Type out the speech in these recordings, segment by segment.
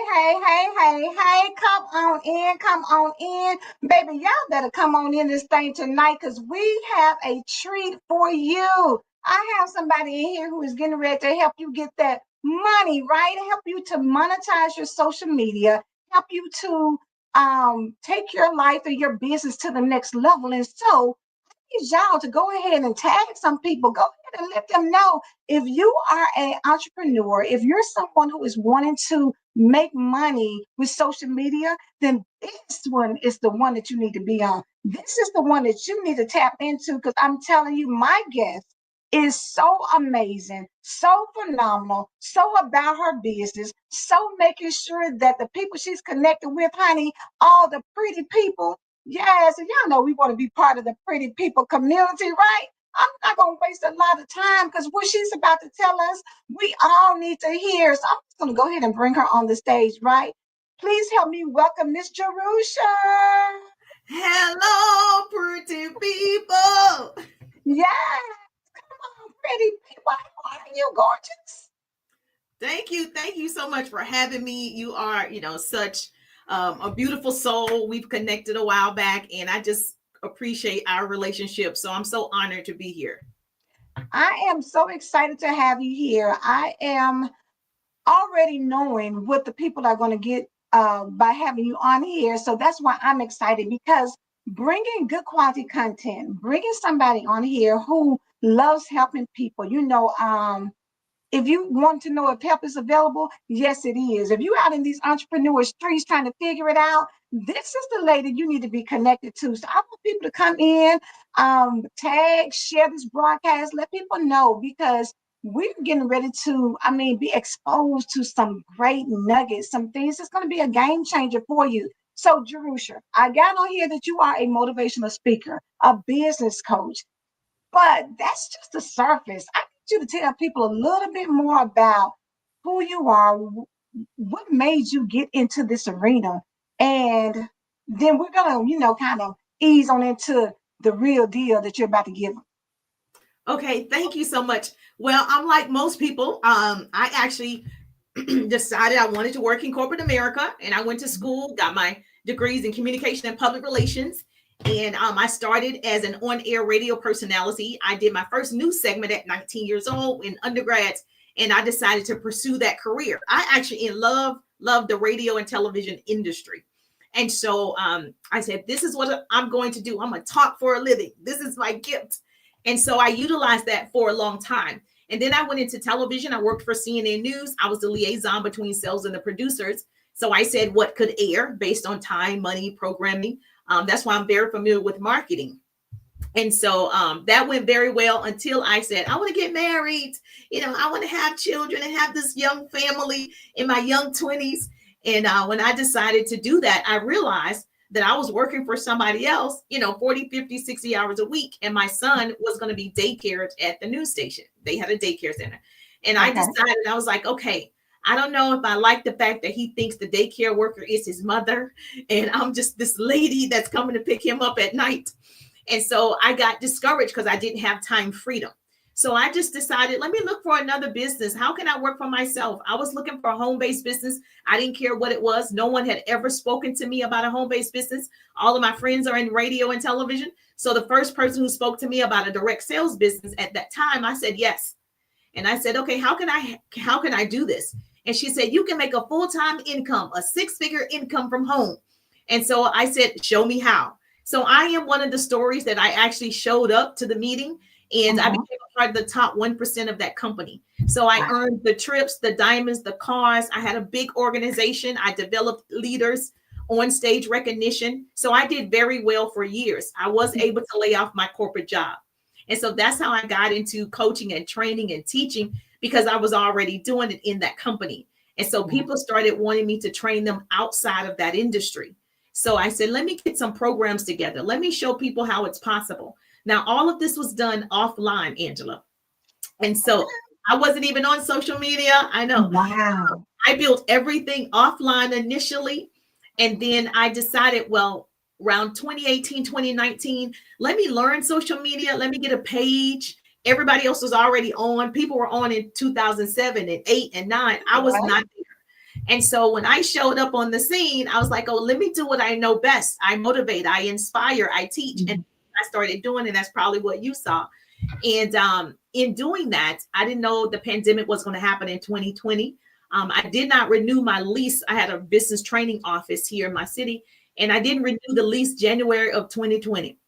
hey, come on in. Baby, y'all better come on in this thing tonight because we have a treat for you. I have somebody in here who is getting ready to help you get that money, right? Help you to monetize your social media, help you to take your life or your business to the next level. And so need y'all to go ahead and tag some people. Go ahead and let them know if you are an entrepreneur, if you're someone who is wanting to make money with social media, then this one is the one that you need to be on. This is the one that you need to tap into because I'm telling you, my guest is so amazing, so phenomenal, so about her business, so making sure that the people she's connected with, honey, all the pretty people. Yes, and y'all know we want to be part of the pretty people community, right? I'm not going to waste a lot of time because what she's about to tell us, we all need to hear. So I'm just going to go ahead and bring her on the stage, right? Please help me welcome Miss Jerusha. Hello, pretty people. Yes, come on, pretty people. How are you, gorgeous? Thank you so much for having me. You are, such a beautiful soul. We've connected a while back, and I just appreciate our relationship. So I'm so honored to be here. I am so excited to have you here. I am already knowing what the people are going to get by having you on here. So that's why I'm excited because bringing good quality content, bringing somebody on here who loves helping people, if you want to know if help is available, yes, it is. If you're out in these entrepreneur streets trying to figure it out, this is the lady you need to be connected to. So I want people to come in, tag, share this broadcast, let people know because we're getting ready to, be exposed to some great nuggets, some things that's going to be a game changer for you. So, Jerusha, I got on here that you are a motivational speaker, a business coach, but that's just the surface. I need you to tell people a little bit more about who you are, what made you get into this arena, and then we're gonna, kind of ease on into the real deal that you're about to give them. Okay, thank you so much. Well, I'm like most people. I actually decided I wanted to work in corporate America, and I went to school, got my degrees in communication and public relations. And I started as an on-air radio personality. I did my first news segment at 19 years old in undergrad, and I decided to pursue that career. I actually love the radio and television industry. And so I said, this is what I'm going to do. I'm going to talk for a living. This is my gift. And so I utilized that for a long time. And then I went into television. I worked for CNN News. I was the liaison between sales and the producers. So I said what could air based on time, money, programming. That's why I'm very familiar with marketing. And so that went very well until I said, I want to get married. I want to have children and have this young family in my young 20s. And when I decided to do that, I realized that I was working for somebody else, 40, 50, 60 hours a week. And my son was going to be daycared at the news station. They had a daycare center. And I decided, I was like, okay, I don't know if I like the fact that he thinks the daycare worker is his mother. And I'm just this lady that's coming to pick him up at night. And so I got discouraged because I didn't have time freedom. So I just decided, let me look for another business. How can I work for myself? I was looking for a home-based business. I didn't care what it was. No one had ever spoken to me about a home-based business. All of my friends are in radio and television. So the first person who spoke to me about a direct sales business at that time, I said, yes. And I said, okay, how can I do this? And she said, you can make a full-time income, a six-figure income from home. And so I said, show me how. So I am one of the stories that I actually showed up to the meeting and I became a part of the top 1% of that company. So I earned the trips, the diamonds, the cars. I had a big organization. I developed leaders, on stage recognition. So I did very well for years. I was able to lay off my corporate job. And so that's how I got into coaching and training and teaching because I was already doing it in that company. And so people started wanting me to train them outside of that industry. So I said, let me get some programs together. Let me show people how it's possible. Now, all of this was done offline, Angela. And so I wasn't even on social media. I know. Wow. I built everything offline initially. And then I decided, well, around 2018, 2019, let me learn social media. Let me get a page. Everybody else was already on. People were on in 2007 and 8 and 9. I was not there. And so when I showed up on the scene, I was like, oh, let me do what I know best. I motivate, I inspire, I teach. And I started doing it. That's probably what you saw. And in doing that, I didn't know the pandemic was going to happen in 2020. I did not renew my lease. I had a business training office here in my city, and I didn't renew the lease January of 2020.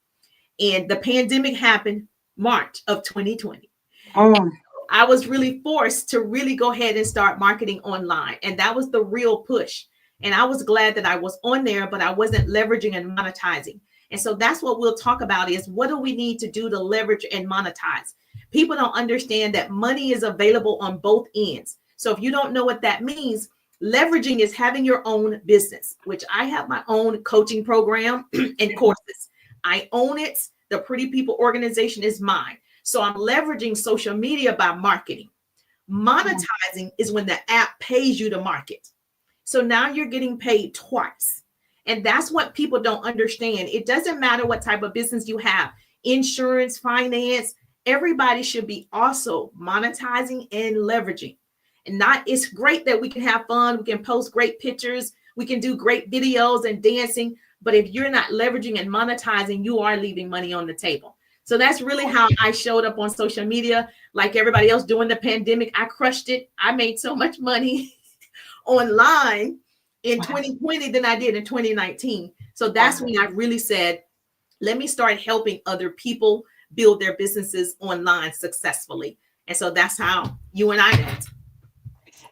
And the pandemic happened March of 2020. Mm. I was really forced to really go ahead and start marketing online. And that was the real push. And I was glad that I was on there, but I wasn't leveraging and monetizing. And so that's what we'll talk about is what do we need to do to leverage and monetize? People don't understand that money is available on both ends. So if you don't know what that means, leveraging is having your own business, which I have my own coaching program and courses. I own it. The Pretty People organization is mine. So I'm leveraging social media by marketing. Monetizing is when the app pays you to market. So now you're getting paid twice. And that's what people don't understand. It doesn't matter what type of business you have, insurance, finance, everybody should be also monetizing and leveraging. And not, it's great that we can have fun, we can post great pictures, we can do great videos and dancing, but if you're not leveraging and monetizing, you are leaving money on the table. So that's really how I showed up on social media. Like everybody else during the pandemic, I crushed it. I made so much money online in 2020 than I did in 2019. So that's when I really said, let me start helping other people build their businesses online successfully. And so that's how you and I met.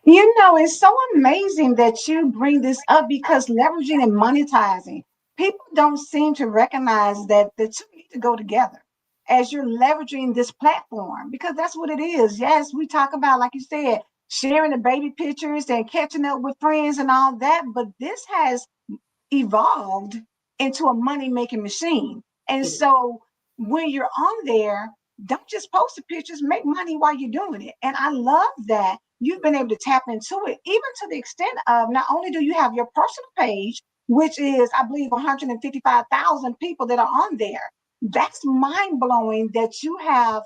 You know, it's so amazing that you bring this up because leveraging and monetizing, people don't seem to recognize that the two need to go together as you're leveraging this platform because that's what it is. Yes, we talk about, like you said, sharing the baby pictures and catching up with friends and all that, but this has evolved into a money making machine. And so when you're on there, don't just post the pictures, make money while you're doing it. And I love that you've been able to tap into it, even to the extent of not only do you have your personal page, which is, I believe, 155,000 people that are on there. That's mind blowing that you have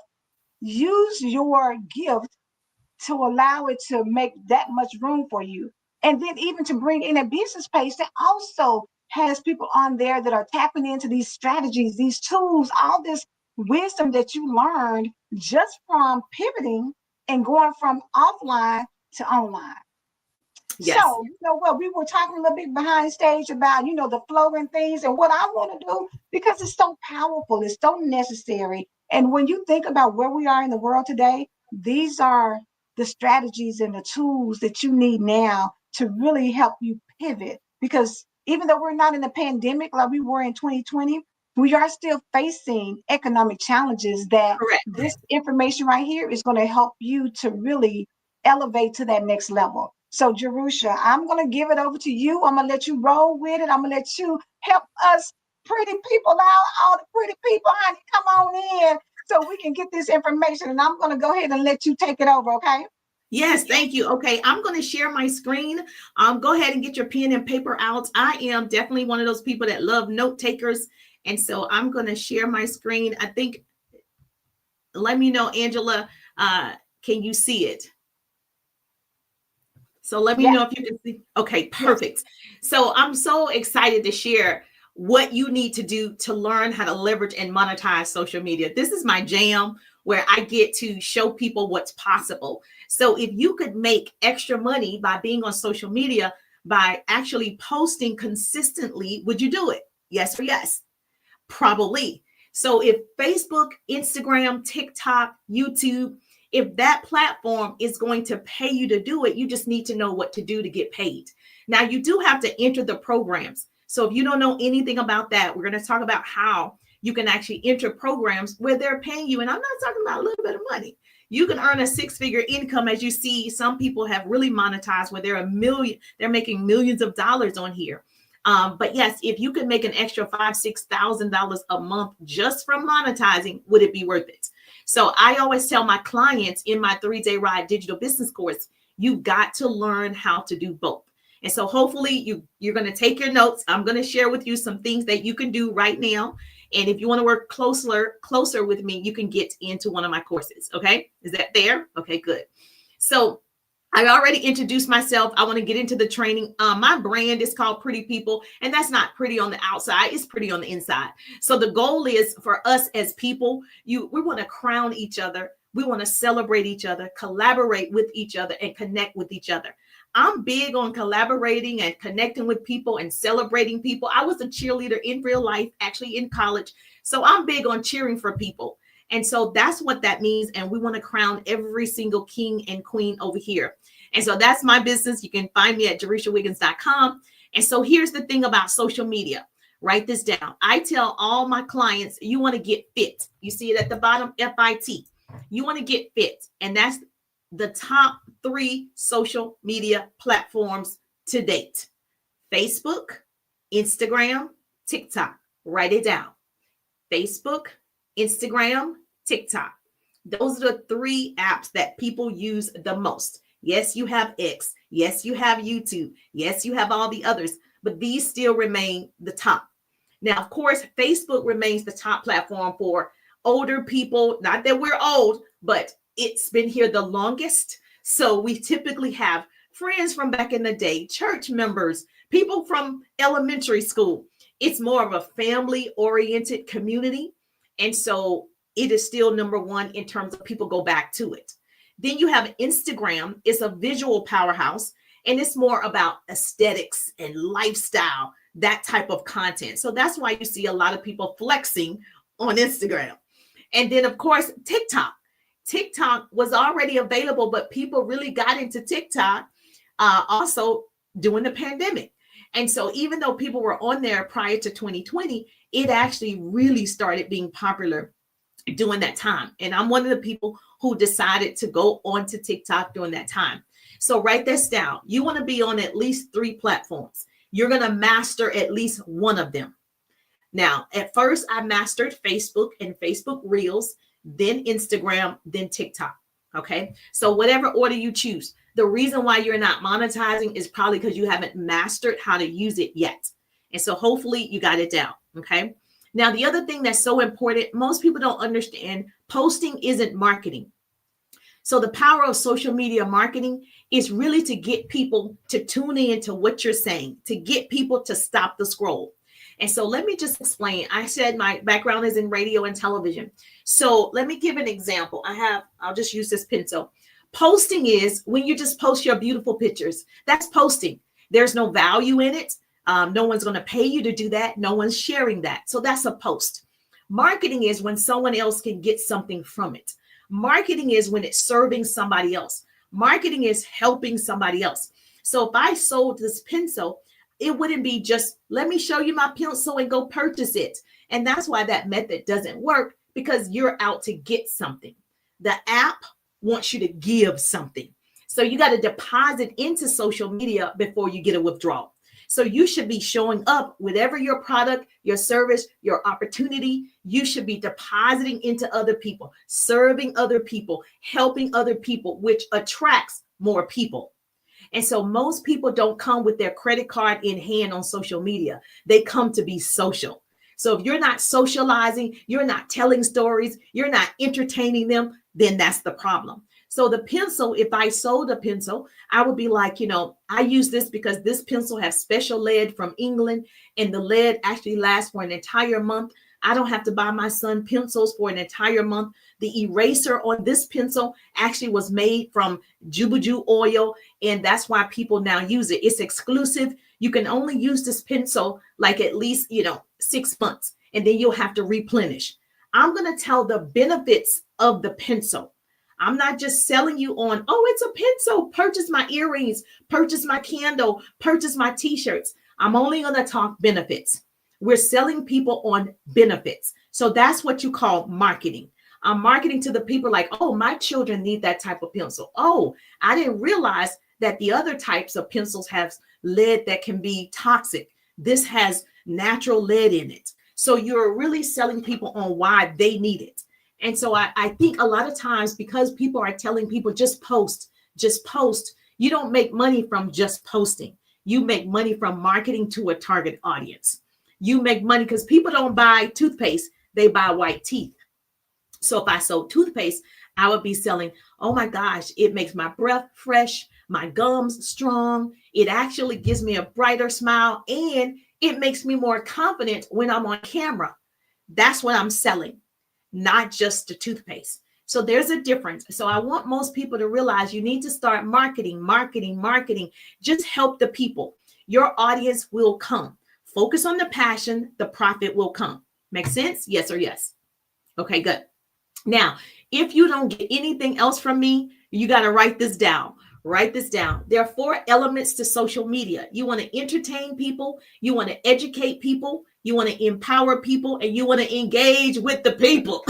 used your gift to allow it to make that much room for you. And then even to bring in a business page that also has people on there that are tapping into these strategies, these tools, all this wisdom that you learned just from pivoting and going from offline to online. Yes. So, you know what, we were talking a little bit behind stage about, you know, the flow and things and what I want to do because it's so powerful, it's so necessary. And when you think about where we are in the world today, these are the strategies and the tools that you need now to really help you pivot. Because even though we're not in a pandemic like we were in 2020, we are still facing economic challenges that Correct. this information right here is going to help you to really elevate to that next level. So, Jerusha, I'm going to give it over to you. I'm going to let you roll with it. I'm going to let you help us pretty people out, all the pretty people, honey, come on in so we can get this information. And I'm going to go ahead and let you take it over, okay? Yes, thank you. Okay, I'm going to share my screen. Go ahead and get your pen and paper out. I am definitely one of those people that love note takers. And so I'm going to share my screen. I think, let me know, Angela, can you see it? So let me Yes. know if you can see. Okay, Yes. perfect. So I'm so excited to share what you need to do to learn how to leverage and monetize social media. This is my jam where I get to show people what's possible. So if you could make extra money by being on social media, by actually posting consistently, would you do it? Yes or yes? Probably. So if Facebook, Instagram, TikTok, YouTube, if that platform is going to pay you to do it, you just need to know what to do to get paid. Now, you do have to enter the programs. So if you don't know anything about that, we're going to talk about how you can actually enter programs where they're paying you. And I'm not talking about a little bit of money. You can earn a six-figure income. As you see, some people have really monetized where they're making millions of dollars on here. But yes, if you could make an extra $5,000-$6,000 a month just from monetizing, would it be worth it? So I always tell my clients in my 3-day ride digital business course, you've got to learn how to do both. And so hopefully you're going to take your notes. I'm going to share with you some things that you can do right now. And if you want to work closer with me, you can get into one of my courses. Okay. Is that fair? Okay, good. So I already introduced myself. I want to get into the training. My brand is called Pretty People, and that's not pretty on the outside. It's pretty on the inside. So the goal is for us as people, we want to crown each other. We want to celebrate each other, collaborate with each other, and connect with each other. I'm big on collaborating and connecting with people and celebrating people. I was a cheerleader in real life, actually in college. So I'm big on cheering for people. And so that's what that means. And we want to crown every single king and queen over here. And so that's my business. You can find me at JerishaWiggins.com. And so here's the thing about social media. Write this down. I tell all my clients, you want to get fit. You see it at the bottom, FIT. You want to get fit. And that's the top 3 social media platforms to date: Facebook, Instagram, TikTok. Write it down. Facebook, Instagram, TikTok. Those are the 3 apps that people use the most. Yes, you have X. Yes, you have YouTube. Yes, you have all the others, but these still remain the top. Now, of course, Facebook remains the top platform for older people. Not that we're old, but it's been here the longest. So we typically have friends from back in the day, church members, people from elementary school. It's more of a family-oriented community. And so it is still number 1 in terms of people go back to it. Then you have Instagram. It's a visual powerhouse, and it's more about aesthetics and lifestyle, that type of content. So that's why you see a lot of people flexing on Instagram. And then, of course, TikTok. TikTok was already available, but people really got into TikTok also during the pandemic. And so even though people were on there prior to 2020, it actually really started being popular during that time. And I'm one of the people who decided to go onto TikTok during that time. So write this down. You want to be on at least 3 platforms. You're going to master at least one of them. Now, at first, I mastered Facebook and Facebook Reels, then Instagram, then TikTok. Okay. So whatever order you choose, the reason why you're not monetizing is probably because you haven't mastered how to use it yet. And so hopefully you got it down. Okay. Now, the other thing that's so important, most people don't understand, posting isn't marketing. So the power of social media marketing is really to get people to tune in to what you're saying, to get people to stop the scroll. And so let me just explain. I said my background is in radio and television. So let me give an example. I'll just use this pencil. Posting is when you just post your beautiful pictures. That's posting. There's no value in it. No one's going to pay you to do that. No one's sharing that. So that's a post. Marketing is when someone else can get something from it. Marketing is when it's serving somebody else. Marketing is helping somebody else. So if I sold this pencil, it wouldn't be just, let me show you my pencil and go purchase it. And that's why that method doesn't work, because you're out to get something. The app wants you to give something. So you got to deposit into social media before you get a withdrawal. So you should be showing up, whatever your product, your service, your opportunity, you should be depositing into other people, serving other people, helping other people, which attracts more people. And so most people don't come with their credit card in hand on social media. They come to be social. So if you're not socializing, you're not telling stories, you're not entertaining them, then that's the problem. So the pencil, if I sold a pencil, I would be like, I use this because this pencil has special lead from England, and the lead actually lasts for an entire month. I don't have to buy my son pencils for an entire month. The eraser on this pencil actually was made from jubuju oil, and that's why people now use it. It's exclusive. You can only use this pencil like at least, 6 months, and then you'll have to replenish. I'm going to tell the benefits of the pencil. I'm not just selling you on, it's a pencil. Purchase my earrings, purchase my candle, purchase my t-shirts. I'm only going to talk benefits. We're selling people on benefits. So that's what you call marketing. I'm marketing to the people like, my children need that type of pencil. I didn't realize that the other types of pencils have lead that can be toxic. This has natural lead in it. So you're really selling people on why they need it. And so I think a lot of times, because people are telling people just post, you don't make money from just posting. You make money from marketing to a target audience. You make money because people don't buy toothpaste, they buy white teeth. So if I sold toothpaste, I would be selling, oh my gosh, it makes my breath fresh. my gums strong. It actually gives me a brighter smile, and it makes me more confident when I'm on camera. That's what I'm selling, not just the toothpaste. So there's a difference. So I want most people to realize you need to start marketing, marketing, marketing. Just help the people. Your audience will come. Focus on the passion, the profit will come. Make sense? Yes or yes? Okay, good. Now, if you don't get anything else from me, you got to write this down. Write this down. There are 4 elements to social media. You want to entertain people, you want to educate people, you want to empower people, and you want to engage with the people.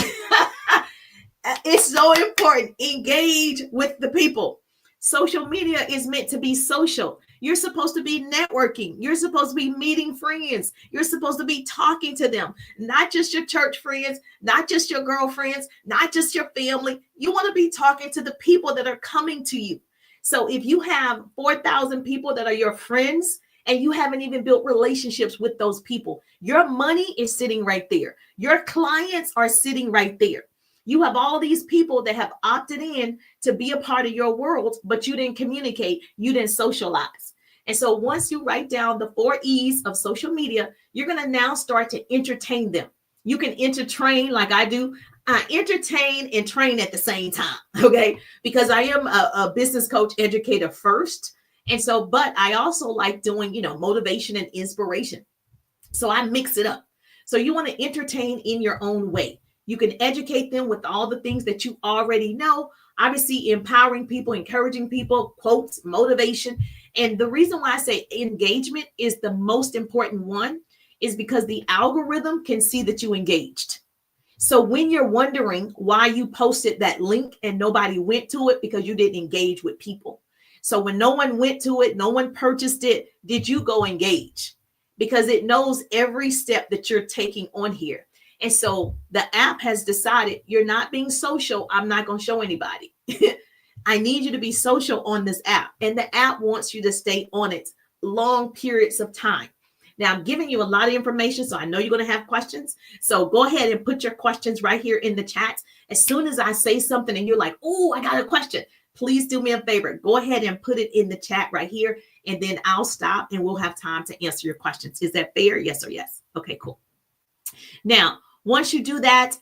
It's so important. Engage with the people. Social media is meant to be social. You're supposed to be networking. You're supposed to be meeting friends. You're supposed to be talking to them, not just your church friends, not just your girlfriends, not just your family. You want to be talking to the people that are coming to you. So if you have 4,000 people that are your friends and you haven't even built relationships with those people, your money is sitting right there. Your clients are sitting right there. You have all these people that have opted in to be a part of your world, but you didn't communicate, you didn't socialize. And so once you write down the 4 E's of social media, you're going to now start to entertain them. You can entertain like I do. I entertain and train at the same time, okay? Because I am a business coach educator first. And so, but I also like doing, motivation and inspiration. So I mix it up. So you want to entertain in your own way. You can educate them with all the things that you already know. Obviously, empowering people, encouraging people, quotes, motivation. And the reason why I say engagement is the most important one is because the algorithm can see that you engaged. So when you're wondering why you posted that link and nobody went to it, because you didn't engage with people. So when no one went to it, no one purchased it, did you go engage? Because it knows every step that you're taking on here. And so the app has decided you're not being social. I'm not going to show anybody. I need you to be social on this app. And the app wants you to stay on it long periods of time. Now, I'm giving you a lot of information, so I know you're going to have questions. So go ahead and put your questions right here in the chat. As soon as I say something and you're like, oh, I got a question, please do me a favor. Go ahead and put it in the chat right here, and then I'll stop and we'll have time to answer your questions. Is that fair? Yes or yes? Okay, cool. Now, once you do that,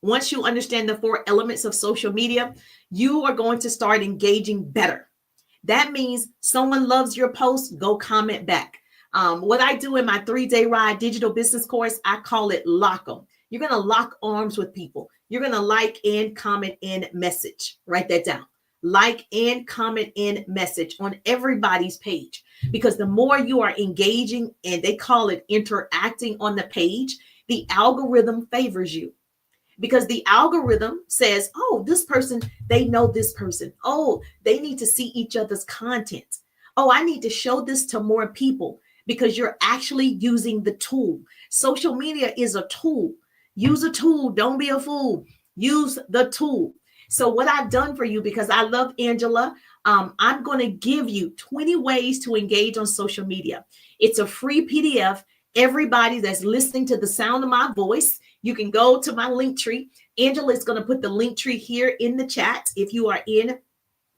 once you understand the 4 elements of social media, you are going to start engaging better. That means someone loves your post, go comment back. What I do in my 3-day ride digital business course, I call it lock them. You're going to lock arms with people. You're going to like and comment and message. Write that down. Like and comment and message on everybody's page, because the more you are engaging, and they call it interacting on the page, the algorithm favors you, because the algorithm says, oh, this person, they know this person. Oh, they need to see each other's content. Oh, I need to show this to more people, because you're actually using the tool. Social media is a tool. Use a tool. Don't be a fool. Use the tool. So what I've done for you, because I love Angela, I'm going to give you 20 ways to engage on social media. It's a free PDF. Everybody that's listening to the sound of my voice, you can go to my link tree. Angela is going to put the link tree here in the chat if you are in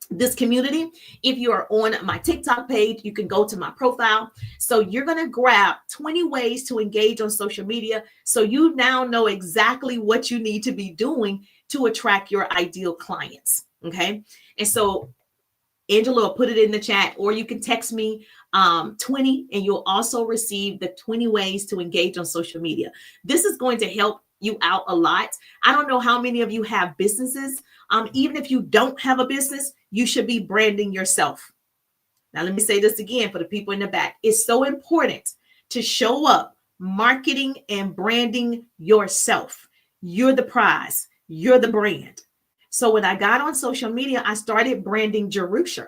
this community. If you are on my TikTok page, you can go to my profile. So you're going to grab 20 ways to engage on social media. So you now know exactly what you need to be doing to attract your ideal clients. Okay. And so Angela will put it in the chat, or you can text me 20, and you'll also receive the 20 ways to engage on social media. This is going to help you out a lot. I don't know how many of you have businesses. Even if you don't have a business, you should be branding yourself. Now, let me say this again for the people in the back. It's so important to show up marketing and branding yourself. You're the prize. You're the brand. So when I got on social media, I started branding Jerusha,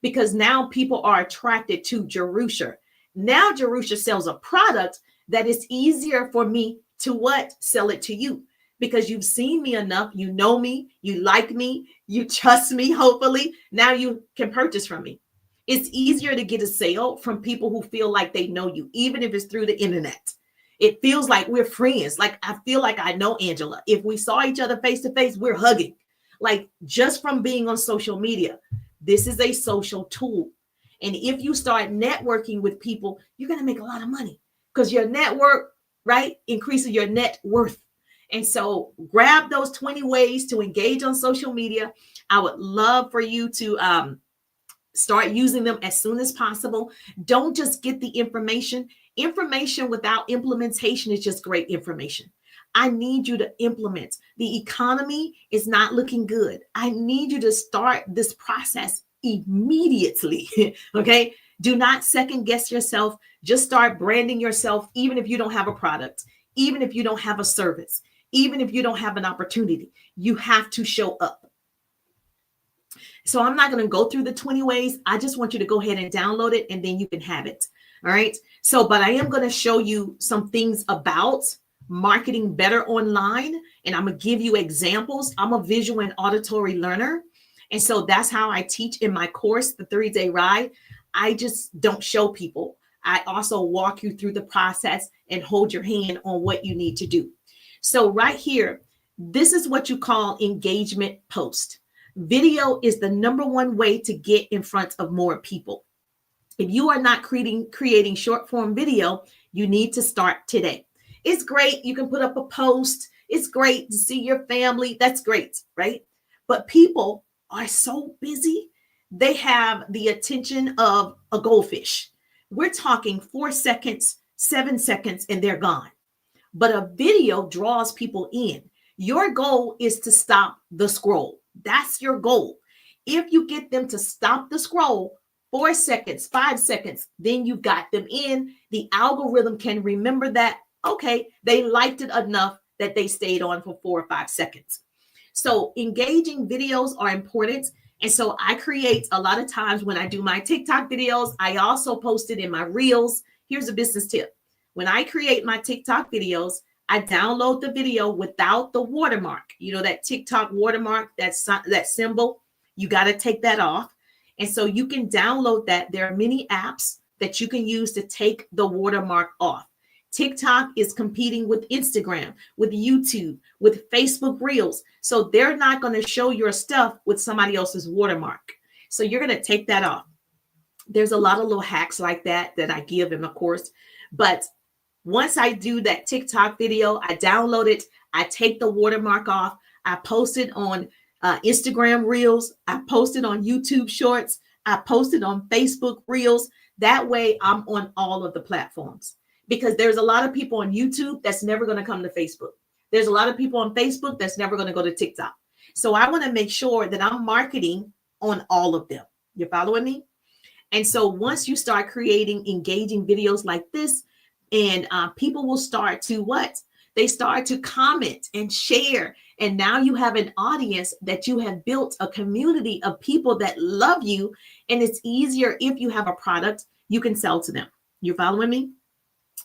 because now people are attracted to Jerusha. Now Jerusha sells a product that is easier for me to what? Sell it to you, because you've seen me enough. You know me, you like me, you trust me, hopefully. Now you can purchase from me. It's easier to get a sale from people who feel like they know you, even if it's through the internet. It feels like we're friends. Like I feel like I know Angela. If we saw each other face to face, we're hugging. Like just from being on social media. This is a social tool. And if you start networking with people, you're going to make a lot of money because your network, right, increases your net worth. And so grab those 20 ways to engage on social media. I would love for you to start using them as soon as possible. Don't just get the information. Information without implementation is just great information. I need you to implement. The economy is not looking good. I need you to start this process immediately. Okay. Do not second guess yourself. Just start branding yourself, even if you don't have a product, even if you don't have a service, even if you don't have an opportunity. You have to show up. So I'm not going to go through the 20 ways. I just want you to go ahead and download it and then you can have it. All right. So, but I am going to show you some things about marketing better online. And I'm going to give you examples. I'm a visual and auditory learner. And so that's how I teach in my course, the 3-day ride. I just don't show people. I also walk you through the process and hold your hand on what you need to do. So right here, this is what you call engagement post. Video is the number one way to get in front of more people. If you are not creating short form video, you need to start today. It's great. You can put up a post. It's great to see your family. That's great, right? But people are so busy. They have the attention of a goldfish. We're talking 4 seconds, 7 seconds, and they're gone. But a video draws people in. Your goal is to stop the scroll. That's your goal. If you get them to stop the scroll, 4 seconds, 5 seconds, then you got them in. The algorithm can remember that, okay, they liked it enough that they stayed on for 4 or 5 seconds. So engaging videos are important. And so I create a lot of times when I do my TikTok videos, I also post it in my reels. Here's a business tip. When I create my TikTok videos, I download the video without the watermark. You know, that TikTok watermark, that symbol, you got to take that off. And so you can download that. There are many apps that you can use to take the watermark off. TikTok is competing with Instagram, with YouTube, with Facebook Reels. So they're not going to show your stuff with somebody else's watermark. So you're going to take that off. There's a lot of little hacks like that I give in my course. But once I do that TikTok video, I download it, I take the watermark off, I post it on Instagram Reels, I post it on YouTube Shorts, I post it on Facebook Reels. That way I'm on all of the platforms, because there's a lot of people on YouTube that's never going to come to Facebook. There's a lot of people on Facebook that's never going to go to TikTok. So I want to make sure that I'm marketing on all of them. You're following me? And so once you start creating engaging videos like this, and people will start to what? They start to comment and share. And now you have an audience that you have built, a community of people that love you. And it's easier if you have a product, you can sell to them. You're following me?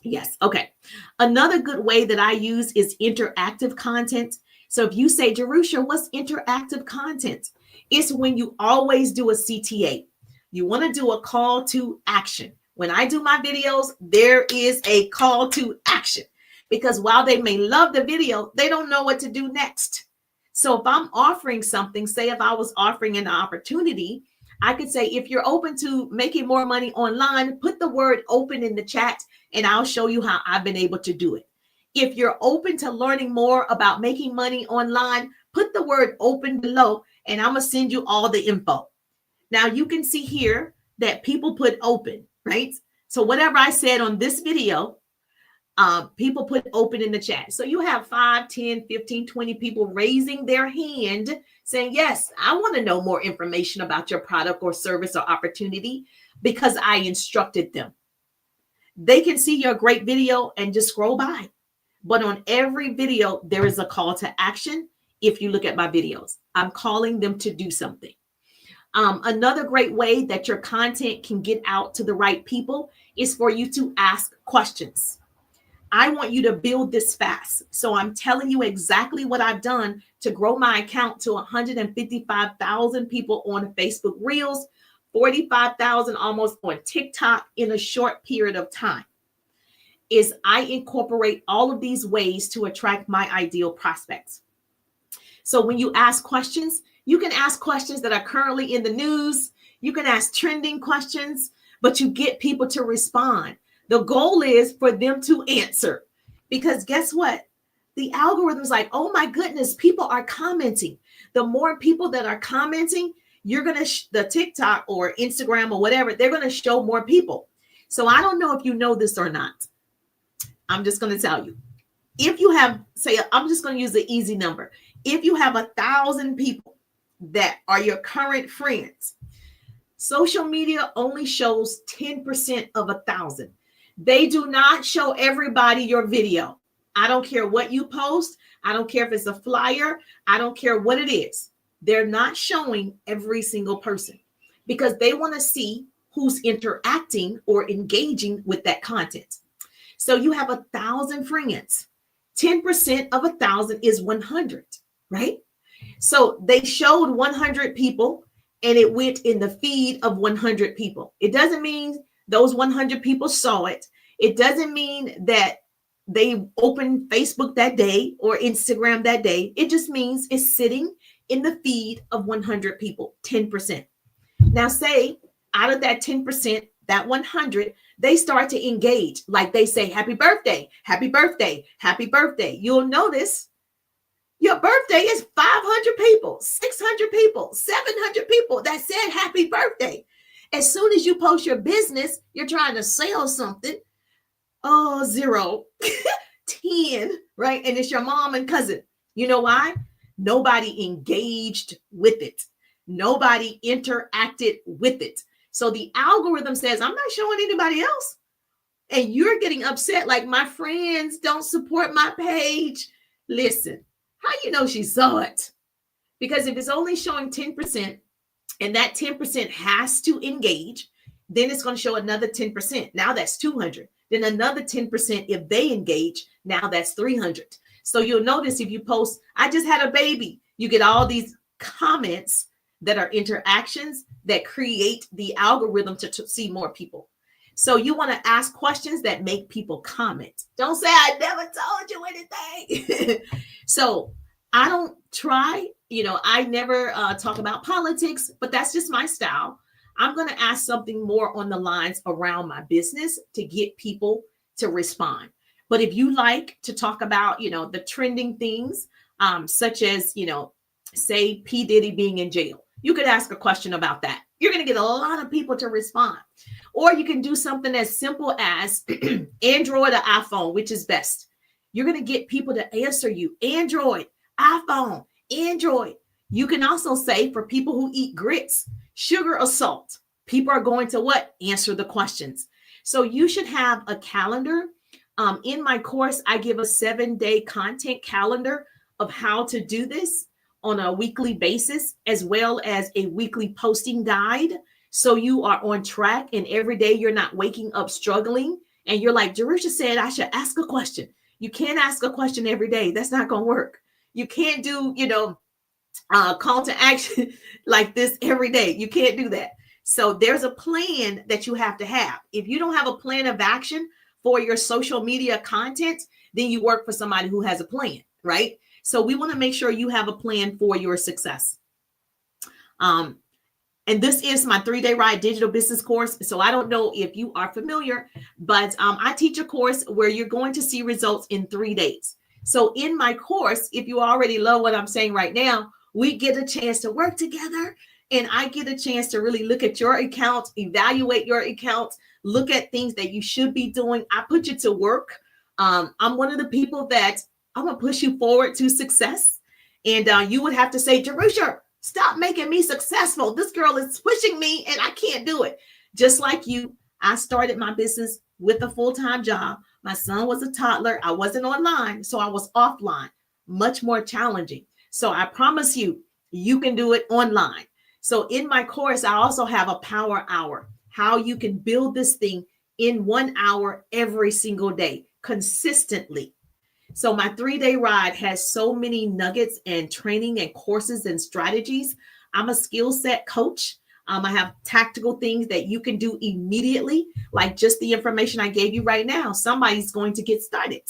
Yes. Okay. Another good way that I use is interactive content. So if you say, Jerusha, what's interactive content? It's when you always do a CTA. You want to do a call to action. When I do my videos, there is a call to action, because while they may love the video, they don't know what to do next. So if I'm offering something, say if I was offering an opportunity, I could say, if you're open to making more money online, put the word open in the chat and I'll show you how I've been able to do it. If you're open to learning more about making money online, put the word open below and I'm going to send you all the info. Now you can see here that people put open, right? So whatever I said on this video, people put open in the chat. So you have 5, 10, 15, 20 people raising their hand saying, yes, I want to know more information about your product or service or opportunity, because I instructed them. They can see your great video and just scroll by. But on every video, there is a call to action. If you look at my videos, I'm calling them to do something. Another great way that your content can get out to the right people is for you to ask questions. I want you to build this fast. So I'm telling you exactly what I've done to grow my account to 155,000 people on Facebook Reels, 45,000 almost on TikTok in a short period of time. Is I incorporate all of these ways to attract my ideal prospects. So when you ask questions, You can ask questions that are currently in the news. You can ask trending questions, but you get people to respond. The goal is for them to answer, because guess what? The algorithm's like, oh my goodness, people are commenting. The more people that are commenting, you're going to, the TikTok or Instagram or whatever, they're going to show more people. So I don't know if you know this or not. I'm just going to tell you. If you have, say, I'm just going to use the easy number. If you have 1,000 people that are your current friends, social media only shows 10% of 1,000. They do not show everybody your video. I don't care what you post. I don't care if it's a flyer. I don't care what it is. They're not showing every single person because they want to see who's interacting or engaging with that content. So you have 1,000 friends. 10% of 1,000 is 100, right? So they showed 100 people and it went in the feed of 100 people. It doesn't mean those 100 people saw it. It doesn't mean that they opened Facebook that day or Instagram that day. It just means it's sitting in the feed of 100 people, 10%. Now say out of that 10%, that 100, they start to engage. Like they say, happy birthday, happy birthday, happy birthday. You'll notice your birthday is 500 people, 600 people, 700 people that said happy birthday. As soon as you post your business, you're trying to sell something. Oh, 0, 10, right? And it's your mom and cousin. You know why? Nobody engaged with it. Nobody interacted with it. So the algorithm says, I'm not showing anybody else. And you're getting upset like my friends don't support my page. Listen, how you know she saw it? Because if it's only showing 10% and that 10% has to engage, then it's going to show another 10%. Now that's 200. Then another 10% if they engage, now that's 300. So you'll notice if you post, I just had a baby, you get all these comments that are interactions that create the algorithm to see more people. So you want to ask questions that make people comment. Don't say, I never told you anything. So I don't try, I never talk about politics, but that's just my style. I'm going to ask something more on the lines around my business to get people to respond. But if you like to talk about, the trending things, such as, say P. Diddy being in jail, you could ask a question about that. You're going to get a lot of people to respond. Or you can do something as simple as Android or iPhone, which is best. You're going to get people to answer you. Android, iPhone, Android. You can also say for people who eat grits, sugar or salt. People are going to what? Answer the questions. So you should have a calendar. In my course, I give a 7-day content calendar of how to do this on a weekly basis, as well as a weekly posting guide. So you are on track and every day you're not waking up struggling. And you're like, Jerusha said, I should ask a question. You can't ask a question every day. That's not going to work. You can't do, call to action like this every day. You can't do that. So there's a plan that you have to have. If you don't have a plan of action for your social media content, then you work for somebody who has a plan, right? So we want to make sure you have a plan for your success. And this is my 3-day ride digital business course. So I don't know if you are familiar, but I teach a course where you're going to see results in 3 days. So in my course, if you already love what I'm saying right now, we get a chance to work together and I get a chance to really look at your account, evaluate your account, look at things that you should be doing. I put you to work. I'm one of the people that I'm going to push you forward to success. And you would have to say, Jerusha, stop making me successful. This girl is pushing me and I can't do it. Just like you, I started my business with a full-time job. My son was a toddler. I wasn't online, so I was offline, much more challenging. So I promise you, you can do it online. So in my course, I also have a power hour, how you can build this thing in 1 hour every single day, consistently. So my 3-day ride has so many nuggets and training and courses and strategies. I'm a skill set coach. I have tactical things that you can do immediately, like just the information I gave you right now. Somebody's going to get started.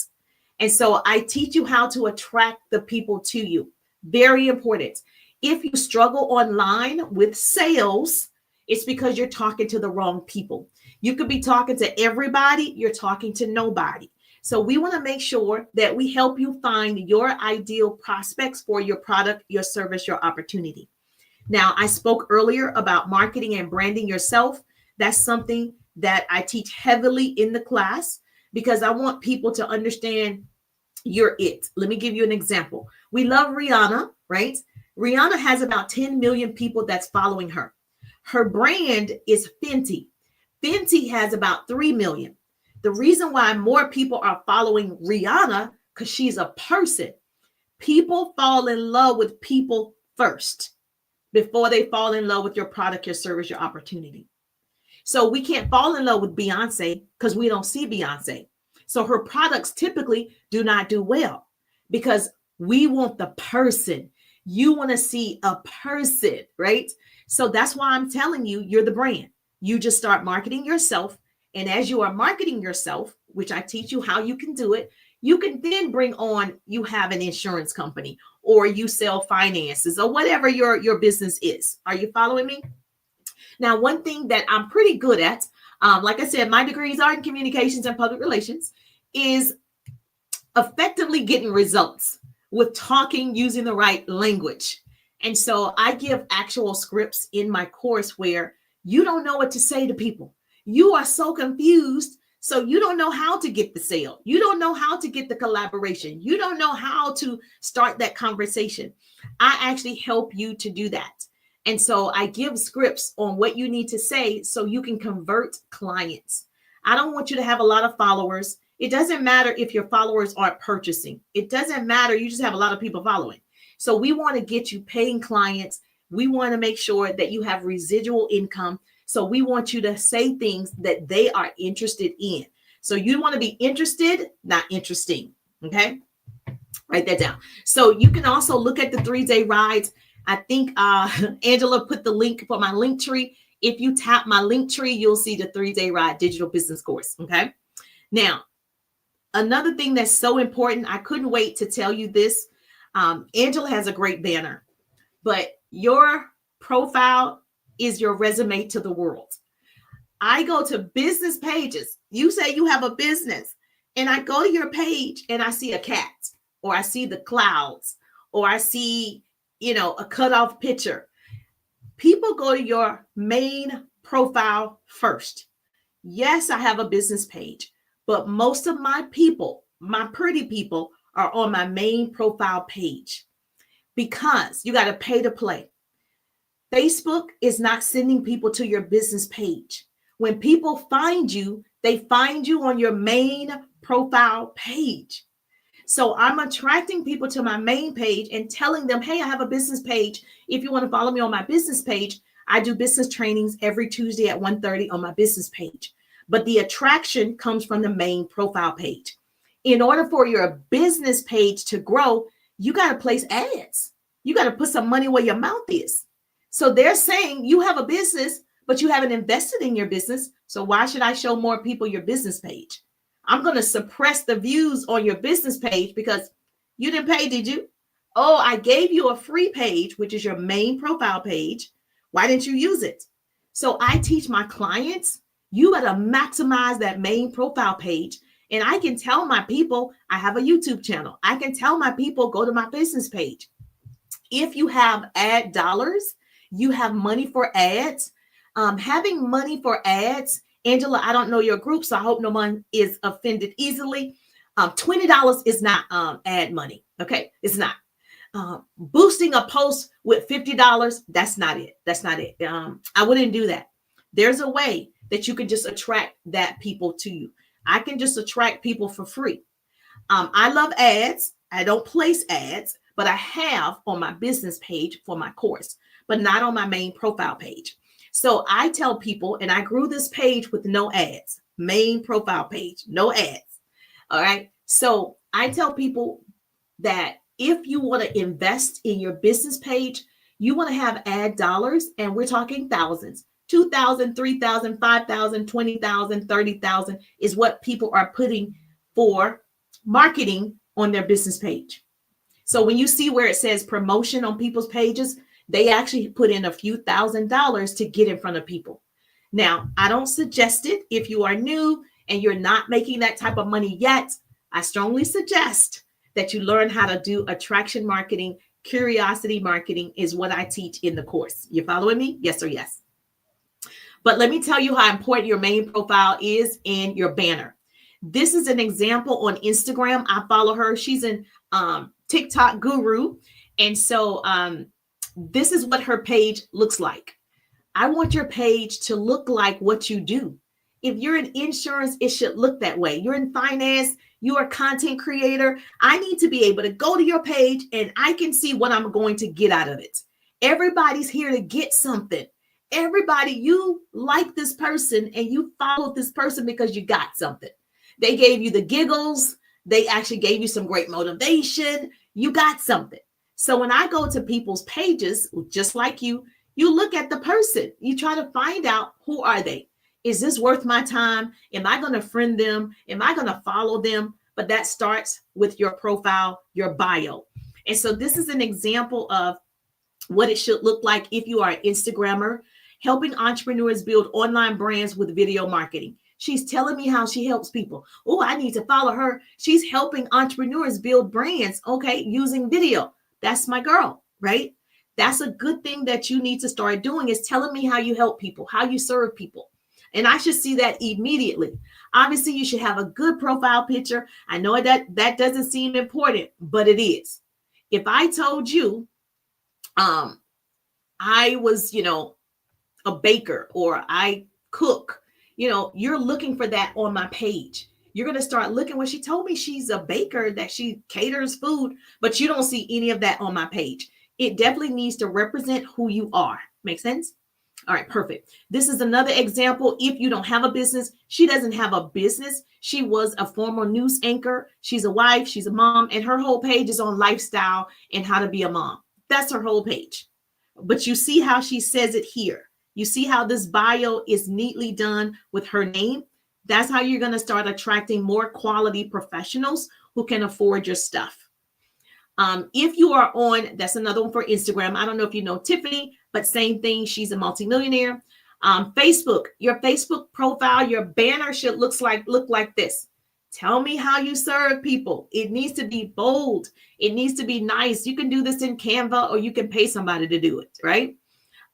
And so I teach you how to attract the people to you. Very important. If you struggle online with sales, it's because you're talking to the wrong people. You could be talking to everybody, you're talking to nobody. So we want to make sure that we help you find your ideal prospects for your product, your service, your opportunity. Now, I spoke earlier about marketing and branding yourself. That's something that I teach heavily in the class because I want people to understand you're it. Let me give you an example. We love Rihanna, right? Rihanna has about 10 million people that's following her. Her brand is Fenty. Fenty has about 3 million. The reason why more people are following Rihanna, because she's a person. People fall in love with people first before they fall in love with your product, your service, your opportunity. So we can't fall in love with Beyonce because we don't see Beyonce. So her products typically do not do well because we want the person. You want to see a person, right? So that's why I'm telling you, you're the brand. You just start marketing yourself. And as you are marketing yourself, which I teach you how you can do it, you can then bring on, you have an insurance company or you sell finances or whatever your business is. Are you following me? Now, one thing that I'm pretty good at, like I said, my degrees are in communications and public relations, is effectively getting results with talking using the right language. And so I give actual scripts in my course where you don't know what to say to people. You are so confused. So you don't know how to get the sale. You don't know how to get the collaboration. You don't know how to start that conversation. I actually help you to do that. And so I give scripts on what you need to say so you can convert clients. I don't want you to have a lot of followers. It doesn't matter if your followers aren't purchasing. It doesn't matter. You just have a lot of people following. So we want to get you paying clients. We want to make sure that you have residual income. So we want you to say things that they are interested in. So you want to be interested, not interesting. Okay. Write that down. So you can also look at the 3-day rides. I think Angela put the link for my link tree. If you tap my link tree, you'll see the 3-day ride digital business course. Okay. Now, another thing that's so important, I couldn't wait to tell you this. Angela has a great banner, but your profile is your resume to the world. I go to business pages. You say you have a business, and I go to your page and I see a cat, or I see the clouds, or I see, a cutoff picture. People go to your main profile first. Yes, I have a business page, but most of my people, my pretty people, are on my main profile page because you got to pay to play. Facebook is not sending people to your business page. When people find you, they find you on your main profile page. So I'm attracting people to my main page and telling them, hey, I have a business page. If you want to follow me on my business page, I do business trainings every Tuesday at 1:30 on my business page. But the attraction comes from the main profile page. In order for your business page to grow, you got to place ads. You got to put some money where your mouth is. So they're saying you have a business, but you haven't invested in your business. So why should I show more people your business page? I'm going to suppress the views on your business page because you didn't pay, did you? Oh, I gave you a free page, which is your main profile page. Why didn't you use it? So I teach my clients, you got to maximize that main profile page. And I can tell my people, I have a YouTube channel. I can tell my people, go to my business page. If you have ad dollars, you have money for ads. Having money for ads, Angela, I don't know your group, so I hope no one is offended easily. $20 is not ad money. Okay, it's not. Boosting a post with $50, that's not it. That's not it. I wouldn't do that. There's a way that you can just attract that people to you. I can just attract people for free. I love ads. I don't place ads, but I have on my business page for my course, but not on my main profile page. So I tell people, and I grew this page with no ads, main profile page, no ads. All right. So I tell people that if you want to invest in your business page, you want to have ad dollars, and we're talking thousands, 2,000, 3,000, 5,000, 20,000, 30,000 is what people are putting for marketing on their business page. So when you see where it says promotion on people's pages, They actually put in a few $1,000s to get in front of people. Now, I don't suggest it if you are new and you're not making that type of money yet. I strongly suggest that you learn how to do attraction marketing. Curiosity marketing is what I teach in the course. You following me? Yes or yes? But let me tell you how important your main profile is and your banner. This is an example on Instagram. I follow her. She's an TikTok guru. And so this is what her page looks like. I want your page to look like what you do. If you're in insurance, it should look that way. You're in finance, you're a content creator. I need to be able to go to your page and I can see what I'm going to get out of it. Everybody's here to get something. Everybody, you like this person and you followed this person because you got something. They gave you the giggles. They actually gave you some great motivation. You got something. So when I go to people's pages, just like you look at the person. You try to find out, who are they? Is this worth my time? Am I going to friend them? Am I going to follow them? But that starts with your profile, your bio. And so this is an example of what it should look like if you are an Instagrammer, helping entrepreneurs build online brands with video marketing. She's telling me how she helps people. Oh, I need to follow her. She's helping entrepreneurs build brands, okay, using video. That's my girl, right? That's a good thing that you need to start doing, is telling me how you help people, how you serve people. And I should see that immediately. Obviously, you should have a good profile picture. I know that doesn't seem important, but it is. If I told you I was, a baker or I cook, you're looking for that on my page. You're going to start looking. When she told me she's a baker, that she caters food, but you don't see any of that on my page. It definitely needs to represent who you are. Make sense? All right, perfect. This is another example. If you don't have a business, she doesn't have a business. She was a former news anchor. She's a wife, she's a mom, and her whole page is on lifestyle and how to be a mom. That's her whole page. But you see how she says it here. You see how this bio is neatly done with her name. That's how you're going to start attracting more quality professionals who can afford your stuff. If you are on, that's another one for Instagram. I don't know if you know Tiffany, but same thing. She's a multimillionaire. Facebook, your Facebook profile, your banner should look like this. Tell me how you serve people. It needs to be bold. It needs to be nice. You can do this in Canva or you can pay somebody to do it, right?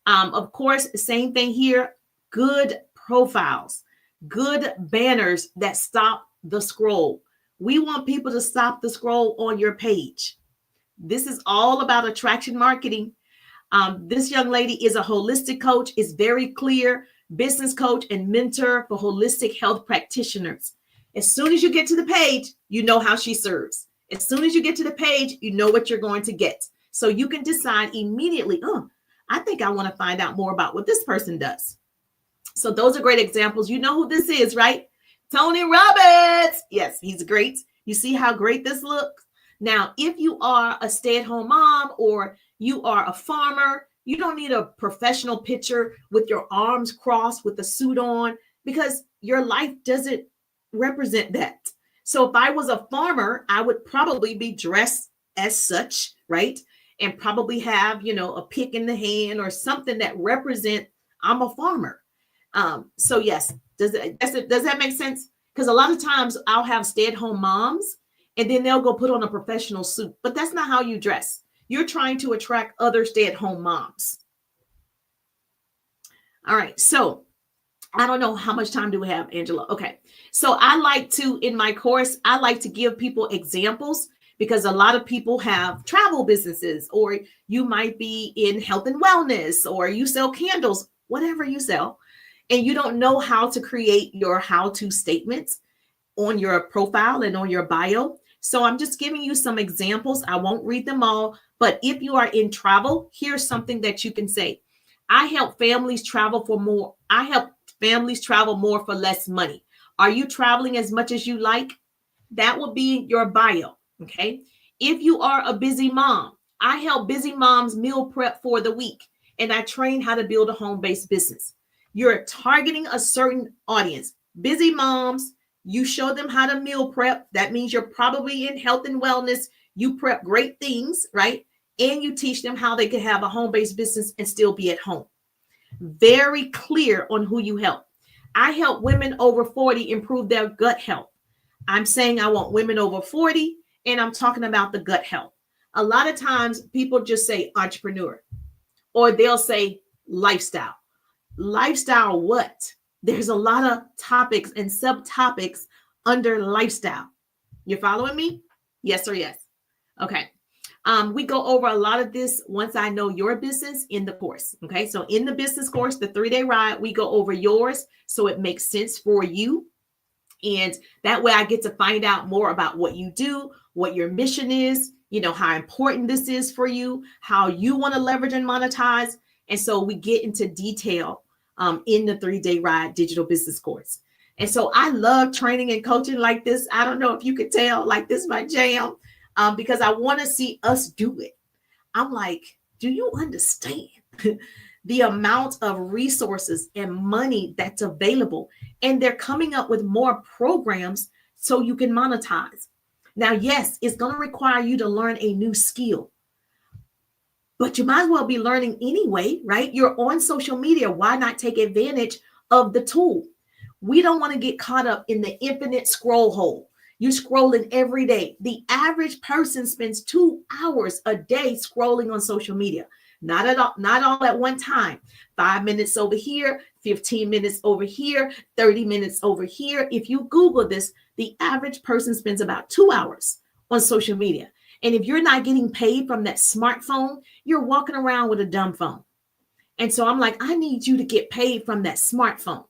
Of course, same thing here. Good profiles, good banners that stop the scroll. We want people to stop the scroll on your page. This is all about attraction marketing. This young lady is a holistic coach, is very clear, business coach and mentor for holistic health practitioners. As soon as you get to the page, you know how she serves. As soon as you get to the page, you know what you're going to get. So you can decide immediately, I think I want to find out more about what this person does. So those are great examples. You know who this is, right? Tony Robbins. Yes, he's great. You see how great this looks? Now, if you are a stay-at-home mom or you are a farmer, you don't need a professional picture with your arms crossed with a suit on, because your life doesn't represent that. So if I was a farmer, I would probably be dressed as such, right? And probably have, a pick in the hand or something that represent I'm a farmer. So yes, does that make sense? Because a lot of times I'll have stay-at-home moms and then they'll go put on a professional suit, but that's not how you dress. You're trying to attract other stay-at-home moms. All right. So I don't know how much time do we have, Angela? Okay. So I like to, in my course, I like to give people examples, because a lot of people have travel businesses, or you might be in health and wellness, or you sell candles, whatever you sell, and you don't know how to create your how-to statements on your profile and on your bio. So I'm just giving you some examples. I won't read them all, but if you are in travel, here's something that you can say. I help families travel for more. I help families travel more for less money. Are you traveling as much as you like? That will be your bio. Okay. If you are a busy mom, I help busy moms meal prep for the week, and I train how to build a home-based business. You're targeting a certain audience. Busy moms, you show them how to meal prep. That means you're probably in health and wellness. You prep great things, right? and you teach them how they can have a home-based business and still be at home. Very clear on who you help. I help women over 40 improve their gut health. I'm saying I want women over 40, and I'm talking about the gut health. A lot of times people just say entrepreneur, or they'll say lifestyle. Lifestyle what? There's a lot of topics and subtopics under lifestyle. You're following me? Yes or yes? Okay. We go over a lot of this once I know your business in the course. Okay. So in the business course, the 3-day ride, we go over yours so it makes sense for you. And that way I get to find out more about what you do, what your mission is, how important this is for you, how you want to leverage and monetize. And so we get into detail in the 3-day ride digital business course. And so I love training and coaching like this. I don't know if you could tell, like this is my jam, because I want to see us do it. I'm like, do you understand the amount of resources and money that's available? And they're coming up with more programs so you can monetize. Now, yes, it's going to require you to learn a new skill, but you might as well be learning anyway, right? You're on social media. Why not take advantage of the tool? We don't want to get caught up in the infinite scroll hole. You're scrolling every day. The average person spends 2 hours a day scrolling on social media. Not all at one time. 5 minutes over here, 15 minutes over here, 30 minutes over here. If you Google this, the average person spends about 2 hours on social media. And if you're not getting paid from that smartphone, you're walking around with a dumb phone. And so I'm like, I need you to get paid from that smartphone.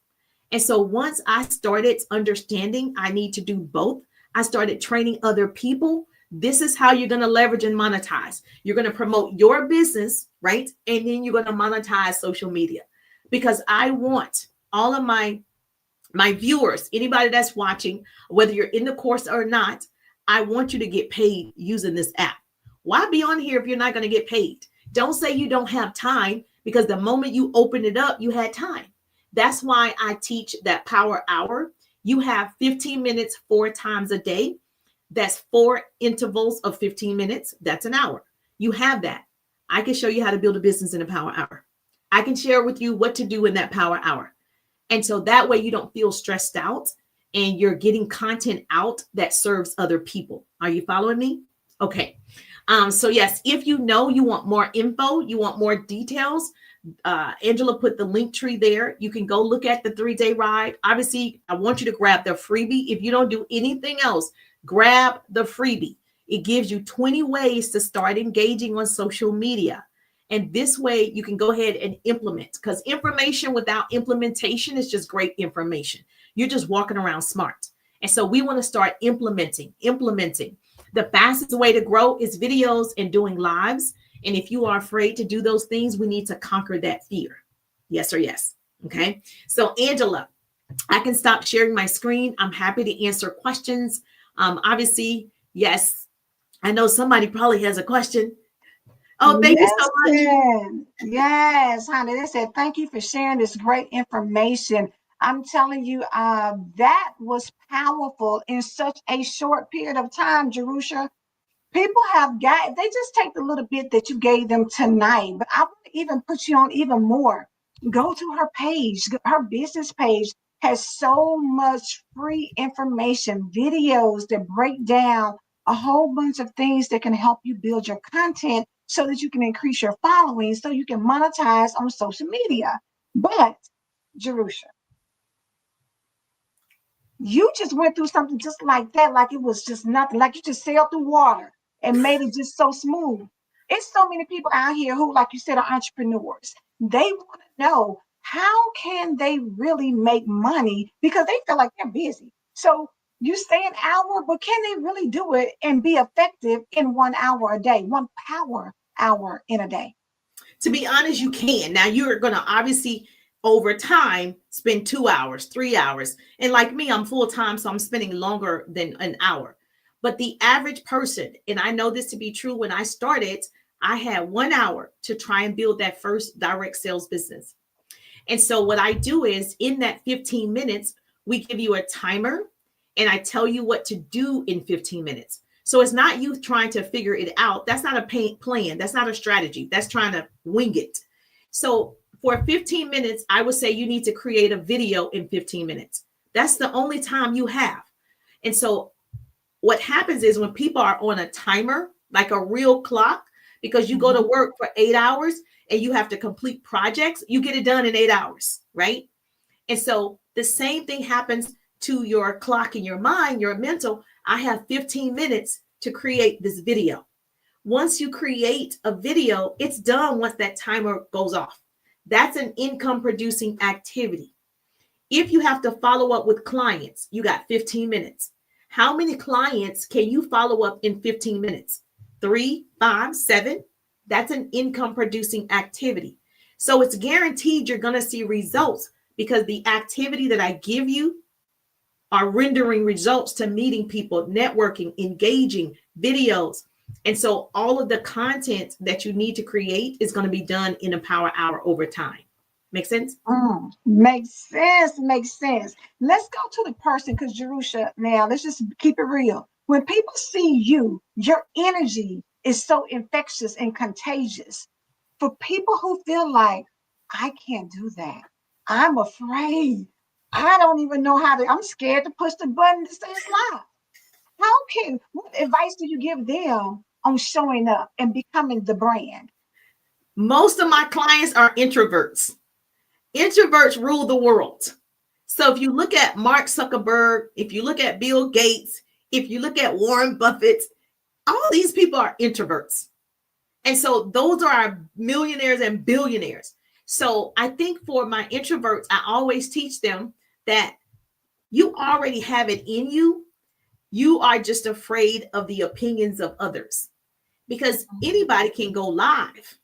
And so once I started understanding I need to do both, I started training other people. This is how you're going to leverage and monetize. You're going to promote your business, right? And then you're going to monetize social media, because I want all of my viewers, anybody that's watching, whether you're in the course or not, I want you to get paid using this app. Why be on here if you're not going to get paid? Don't say you don't have time, because the moment you open it up, you had time. That's why I teach that power hour. You have 15 minutes 4 times a day. That's 4 intervals of 15 minutes. That's an hour. You have that. I can show you how to build a business in a power hour. I can share with you what to do in that power hour. And so that way you don't feel stressed out and you're getting content out that serves other people. Are you following me? Okay. So yes, if you want more info, you want more details, Angela put the link tree there. You can go look at the 3-day ride. Obviously, I want you to grab the freebie. If you don't do anything else, grab the freebie. It gives you 20 ways to start engaging on social media. And this way you can go ahead and implement, because information without implementation is just great information. You're just walking around smart. And so we want to start implementing. The fastest way to grow is videos and doing lives. And if you are afraid to do those things, we need to conquer that fear. Yes or yes. Okay. So Angela, I can stop sharing my screen. I'm happy to answer questions. Obviously, yes, I know somebody probably has a question. Oh, thank you so much. Yes, honey. They said, thank you for sharing this great information. I'm telling you, that was powerful in such a short period of time, Jerusha. People have got, they just take the little bit that you gave them tonight, but I want to even put you on even more. Go to her page. Her business page has so much free information, videos that break down a whole bunch of things that can help you build your content so that you can increase your following, so you can monetize on social media. But Jerusha, you just went through something just like that, like it was just nothing, like you just sailed through water and made it just so smooth. It's so many people out here who, like you said, are entrepreneurs. They want to know, how can they really make money, because they feel like they're busy. So you say an hour, but can they really do it and be effective in 1 hour a day, 1 power hour in a day? To be honest, you can. Now you're going to obviously over time spend 2 hours, 3 hours. And like me, I'm full time, so I'm spending longer than an hour. But the average person, and I know this to be true, when I started, I had 1 hour to try and build that first direct sales business. And so what I do is, in that 15 minutes, we give you a timer and I tell you what to do in 15 minutes. So it's not you trying to figure it out. That's not a plan. That's not a strategy. That's trying to wing it. So for 15 minutes, I would say you need to create a video in 15 minutes. That's the only time you have. And so what happens is when people are on a timer, like a real clock, because you go to work for 8 hours and you have to complete projects, you get it done in 8 hours, right? And so the same thing happens to your clock in your mind, your mental. I have 15 minutes to create this video. Once you create a video, it's done once that timer goes off. That's an income producing activity. If you have to follow up with clients, you got 15 minutes. How many clients can you follow up in 15 minutes? 3, 5, 7? That's an income producing activity. So it's guaranteed you're going to see results because the activity that I give you are rendering results to meeting people, networking, engaging, videos. And so all of the content that you need to create is going to be done in a power hour over time. Make sense? Makes sense. Makes sense. Let's go to the person because Jerusha, now let's just keep it real. When people see you, your energy is so infectious and contagious. For people who feel like, I can't do that, I'm afraid, I don't even know how to, I'm scared to push the button to say it's live. What advice do you give them on showing up and becoming the brand? Most of my clients are introverts. Introverts rule the world. So if you look at Mark Zuckerberg, if you look at Bill Gates, if you look at Warren Buffett, all these people are introverts. And so those are our millionaires and billionaires. So I think for my introverts, I always teach them that you already have it in you. You are just afraid of the opinions of others because anybody can go live.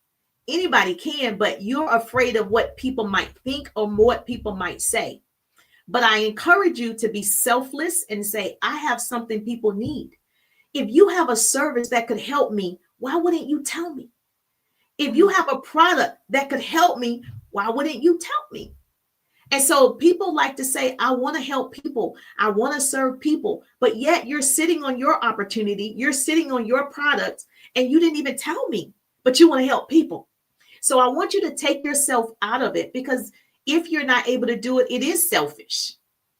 Anybody can, but you're afraid of what people might think or what people might say. But I encourage you to be selfless and say, I have something people need. If you have a service that could help me, why wouldn't you tell me? If you have a product that could help me, why wouldn't you tell me? And so people like to say, I want to help people. I want to serve people. But yet you're sitting on your opportunity. You're sitting on your product and you didn't even tell me, but you want to help people. So I want you to take yourself out of it because if you're not able to do it, it is selfish.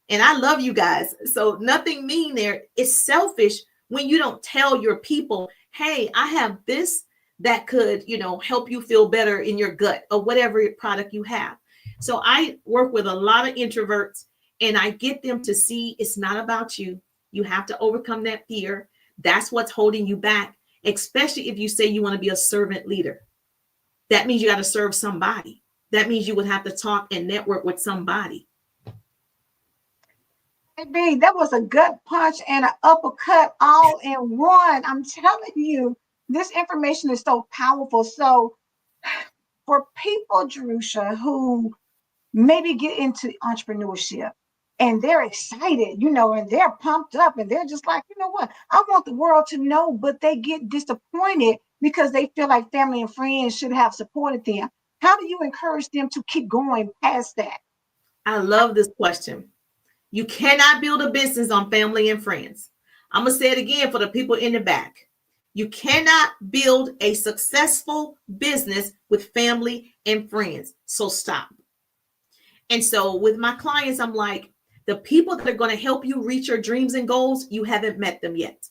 And I love you guys. So nothing mean there. It's selfish when you don't tell your people, hey, I have this that could, help you feel better in your gut or whatever product you have. So I work with a lot of introverts and I get them to see it's not about you. You have to overcome that fear. That's what's holding you back, especially if you say you want to be a servant leader. That means you got to serve somebody. That means you would have to talk and network with somebody. Baby, that was a gut punch and an uppercut all in one. I'm telling you, this information is so powerful. So for people, Jerusha, who maybe get into entrepreneurship and they're excited, and they're pumped up and they're just like, you know what, I want the world to know, but they get disappointed because they feel like family and friends should have supported them. How do you encourage them to keep going past that? I love this question. You cannot build a business on family and friends. I'm going to say it again for the people in the back. You cannot build a successful business with family and friends. So stop. And so with my clients, I'm like, the people that are going to help you reach your dreams and goals, you haven't met them yet.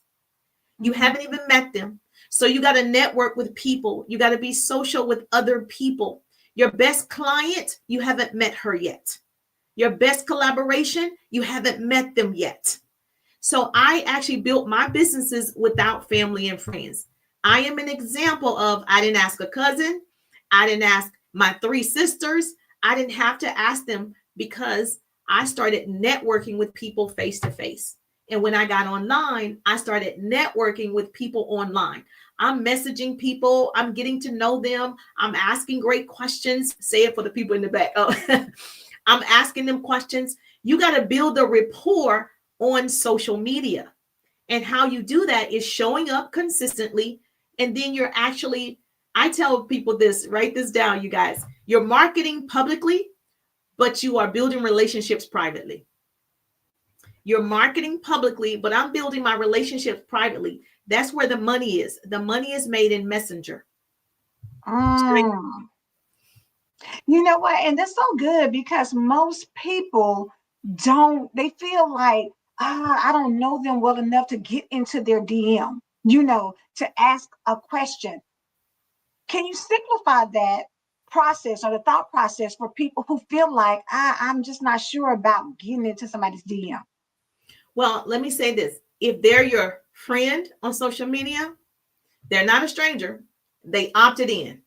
You haven't even met them. So you got to network with people. You got to be social with other people. Your best client, you haven't met her yet. Your best collaboration, you haven't met them yet. So I actually built my businesses without family and friends. I am an example of, I didn't ask a cousin. I didn't ask my 3 sisters. I didn't have to ask them because I started networking with people face to face. And when I got online, I started networking with people online. I'm messaging people. I'm getting to know them. I'm asking great questions. Say it for the people in the back. Oh, I'm asking them questions. You got to build a rapport on social media. And how you do that is showing up consistently. And then you're actually, I tell people this, write this down, you guys. You're marketing publicly, but you are building relationships privately. You're marketing publicly, but I'm building my relationships privately. That's where the money is. The money is made in Messenger. Mm. You know what? And that's so good because most people don't, they feel like, I don't know them well enough to get into their DM, to ask a question. Can you simplify that process or the thought process for people who feel like, I'm just not sure about getting into somebody's DM? Well, let me say this. If they're your friend on social media, they're not a stranger. They opted in.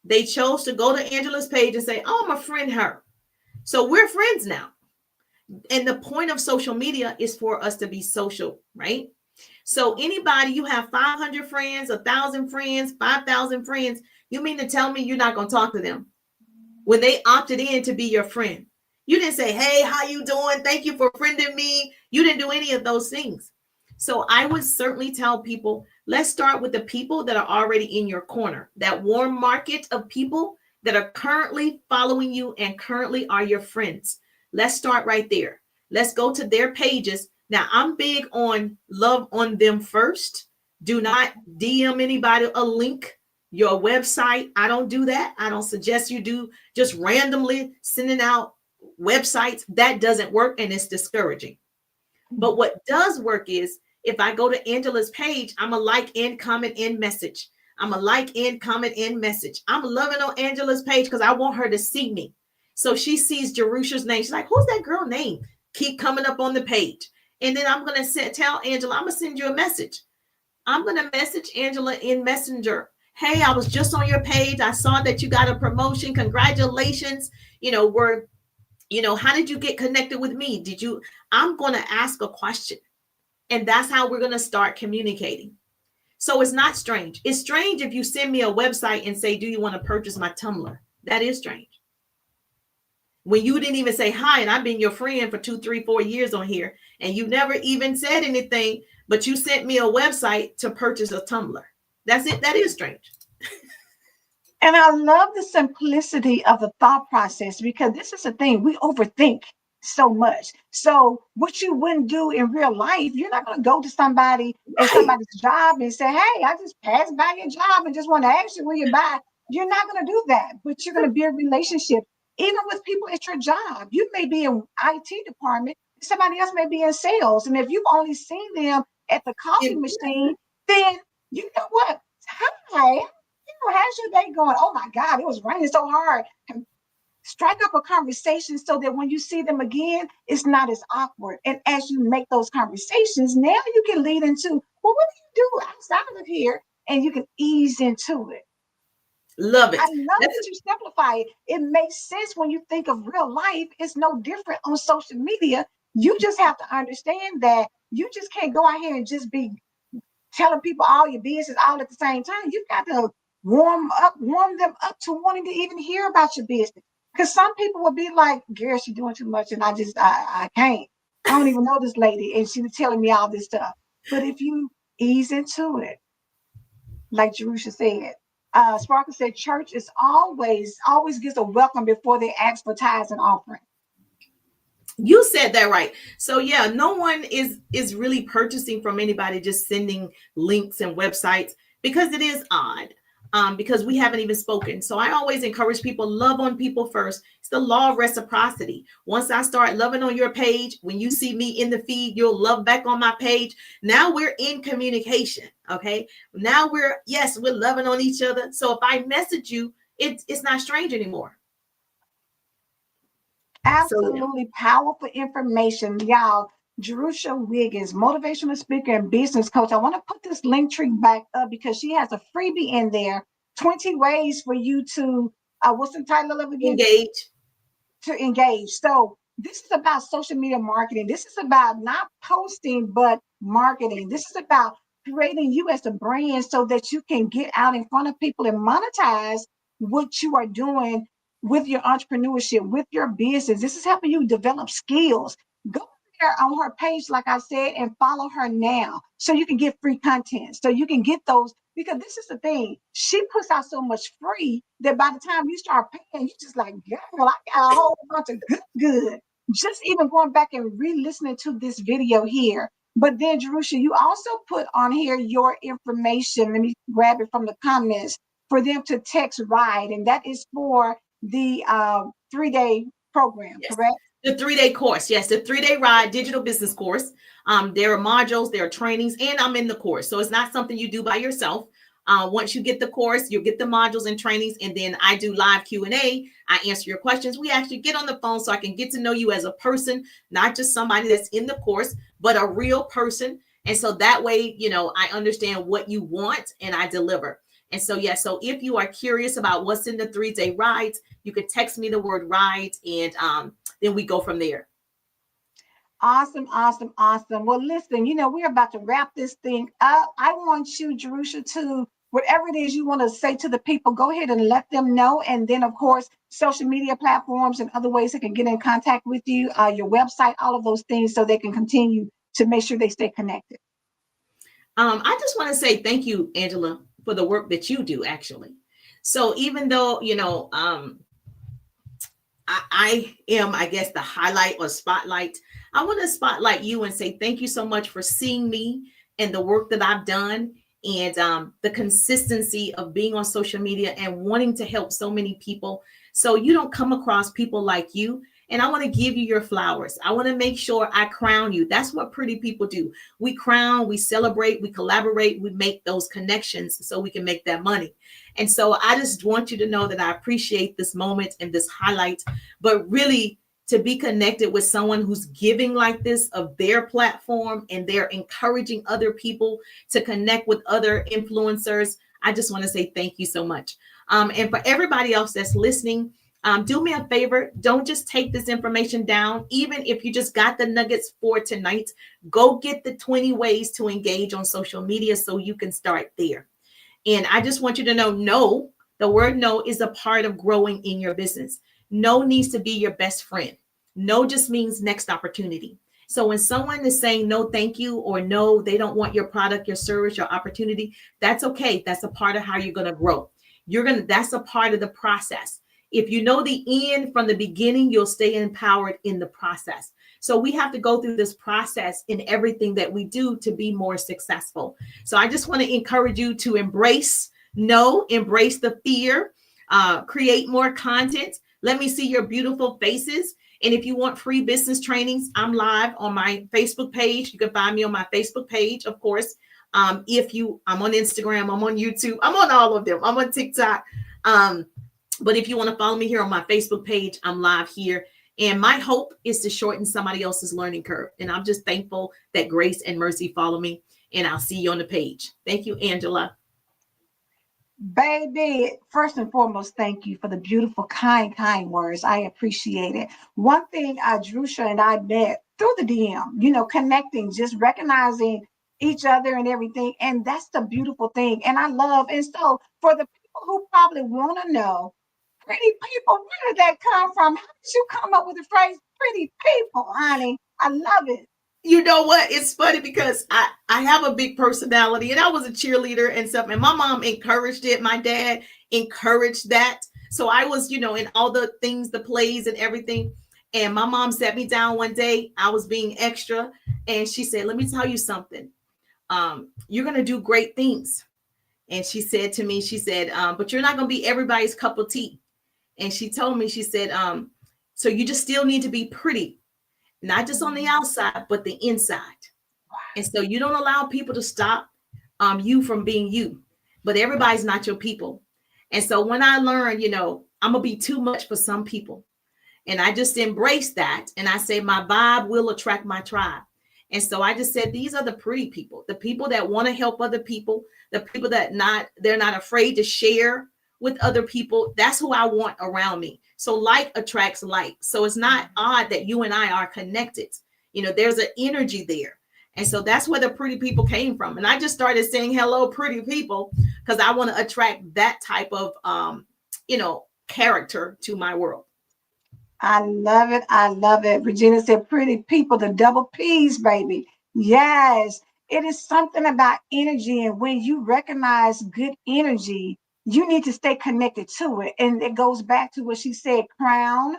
They chose to go to Angela's page and say, oh, I'm a friend her. So we're friends now. And the point of social media is for us to be social, right? So anybody, you have 500 friends, 1,000 friends, 5,000 friends, you mean to tell me you're not going to talk to them when they opted in to be your friend? You didn't say, hey, how you doing? Thank you for friending me. You didn't do any of those things. So I would certainly tell people, let's start with the people that are already in your corner, that warm market of people that are currently following you and currently are your friends. Let's start right there. Let's go to their pages. Now, I'm big on love on them first. Do not DM anybody a link, your website. I don't do that. I don't suggest you do just randomly sending out websites. That doesn't work and it's discouraging. But what does work is if I go to Angela's page, I'm a like and comment and message. I'm a like and comment and message. I'm loving on Angela's page because I want her to see me. So she sees Jerusha's name. She's like, who's that girl name? Keep coming up on the page. And then I'm going to tell Angela, I'm going to send you a message. I'm going to message Angela in Messenger. Hey, I was just on your page. I saw that you got a promotion. Congratulations. How did you get connected with me? I'm going to ask a question. And that's how we're going to start communicating. So it's not strange. It's strange if you send me a website and say, do you want to purchase my Tumblr? That is strange. When you didn't even say hi, and I've been your friend for 2, 3, 4 years on here, and you never even said anything, but you sent me a website to purchase a Tumblr. That's it. That is strange. And I love the simplicity of the thought process because this is the thing, we overthink so much. So what you wouldn't do in real life, you're not going to go to somebody at Right. somebody's job and say, hey, I just passed by your job and just want to ask you where you buy. You're not going to do that, but you're going to build relationships. Even with people at your job, you may be in IT department, somebody else may be in sales. And if you've only seen them at the coffee machine, then you know what? Hi, how's your day going? Oh my God, it was raining so hard. Strike up a conversation so that when you see them again, it's not as awkward. And as you make those conversations, now you can lead into, well, what do you do outside of here? And you can ease into it. Love I it. love That's that you simplify it. It makes sense when you think of real life. It's no different on social media. You just have to understand that you just can't go out here and just be telling people all your business all at the same time. You've got to warm them up to wanting to even hear about your business. Because some people will be like, girl, she's doing too much and I can't. I don't even know this lady and she was telling me all this stuff. But if you ease into it, like Jerusha said, Sparkle said church is always gives a welcome before they ask for tithes and offering. You said that right. So yeah, no one is really purchasing from anybody just sending links and websites because it is odd. Because we haven't even spoken. So I always encourage people, love on people first. It's the law of reciprocity. Once I start loving on your page, when you see me in the feed, you'll love back on my page. Now we're in communication. Okay. Now we're loving on each other. So if I message you, it's not strange anymore. So yeah. Absolutely powerful information, y'all. Jerusha Wiggins, motivational speaker and business coach. I want to put this link tree back up because she has a freebie in there 20 ways for you to, what's the title of it again? Engage. To engage. So this is about social media marketing. This is about not posting, but marketing. This is about creating you as a brand so that you can get out in front of people and monetize what you are doing with your entrepreneurship, with your business. This is helping you develop skills. Go there on her page, like I said, and follow her now so you can get free content. So you can get those, because this is the thing. She puts out so much free that by the time you start paying, you just like, girl, I got a whole bunch of good. just even going back and re-listening to this video here. But then, Jerusha, you also put on here your information. Let me grab it from the comments for them to text RIDE, and that is for the 3-day program, Yes. correct? The 3-day course. Yes, the 3-day ride digital business course. There are modules, there are trainings, and I'm in the course. So it's not something you do by yourself. Once you get the course, you'll get the modules and trainings, and then I do live Q&A. I answer your questions. We actually get on the phone so I can get to know you as a person, not just somebody that's in the course, but a real person. And so that way, I understand what you want and I deliver. And so, yeah, so if you are curious about what's in the 3-day rides, you could text me the word ride, and then we go from there. Awesome, awesome, awesome. Well, listen, we're about to wrap this thing up. I want you, Jerusha, to whatever it is you want to say to the people, go ahead and let them know. And then, of course, social media platforms and other ways they can get in contact with you, your website, all of those things, so they can continue to make sure they stay connected. I just want to say thank you, Angela, for the work that you do, actually. So even though, I am, I guess, the highlight or spotlight, I want to spotlight you and say thank you so much for seeing me and the work that I've done, and the consistency of being on social media and wanting to help so many people. So you don't come across people like you. And I want to give you your flowers. I want to make sure I crown you. That's what pretty people do. We crown, we celebrate, we collaborate, we make those connections so we can make that money. And so I just want you to know that I appreciate this moment and this highlight, but really to be connected with someone who's giving like this of their platform and they're encouraging other people to connect with other influencers. I just want to say thank you so much. And for everybody else that's listening, do me a favor. Don't just take this information down. Even if you just got the nuggets for tonight, go get the 20 ways to engage on social media so you can start there. And I just want you to know, no, the word no is a part of growing in your business. No needs to be your best friend. No just means next opportunity. So when someone is saying no, thank you, or no, they don't want your product, your service, your opportunity, that's okay. That's a part of how you're going to grow. That's a part of the process. If you know the end from the beginning, you'll stay empowered in the process. So we have to go through this process in everything that we do to be more successful. So I just want to encourage you to embrace the fear, create more content. Let me see your beautiful faces. And if you want free business trainings, I'm live on my Facebook page. You can find me on my Facebook page, of course. I'm on Instagram, I'm on YouTube, I'm on all of them. I'm on TikTok. But if you want to follow me here on my Facebook page, I'm live here. And my hope is to shorten somebody else's learning curve. And I'm just thankful that grace and mercy follow me. And I'll see you on the page. Thank you, Angela. Baby, first and foremost, thank you for the beautiful, kind words. I appreciate it. One thing, Drusha and I met through the DM, connecting, just recognizing each other and everything. And that's the beautiful thing. And I love, and so for the people who probably want to know, pretty people, where did that come from? How did you come up with the phrase pretty people, honey? I love it. You know what? It's funny because I have a big personality, and I was a cheerleader and stuff. And my mom encouraged it. My dad encouraged that. So I was, in all the things, the plays and everything. And my mom sat me down one day. I was being extra. And she said, let me tell you something. You're going to do great things. And she said to me, but you're not going to be everybody's cup of tea. And she told me, she said, so you just still need to be pretty. Not just on the outside, but the inside. And so you don't allow people to stop you from being you. But everybody's not your people. And so when I learned, I'm going to be too much for some people. And I just embrace that. And I say, my vibe will attract my tribe. And so I just said, these are the pretty people, the people that want to help other people, the people that they're not afraid to share with other people. That's who I want around me. So like attracts like. So it's not odd that you and I are connected. There's an energy there. And so that's where the pretty people came from. And I just started saying, hello, pretty people, because I want to attract that type of, character to my world. I love it. I love it. Regina said, pretty people, the double P's, baby. Yes, it is something about energy. And when you recognize good energy, you need to stay connected to it. And it goes back to what she said, crown,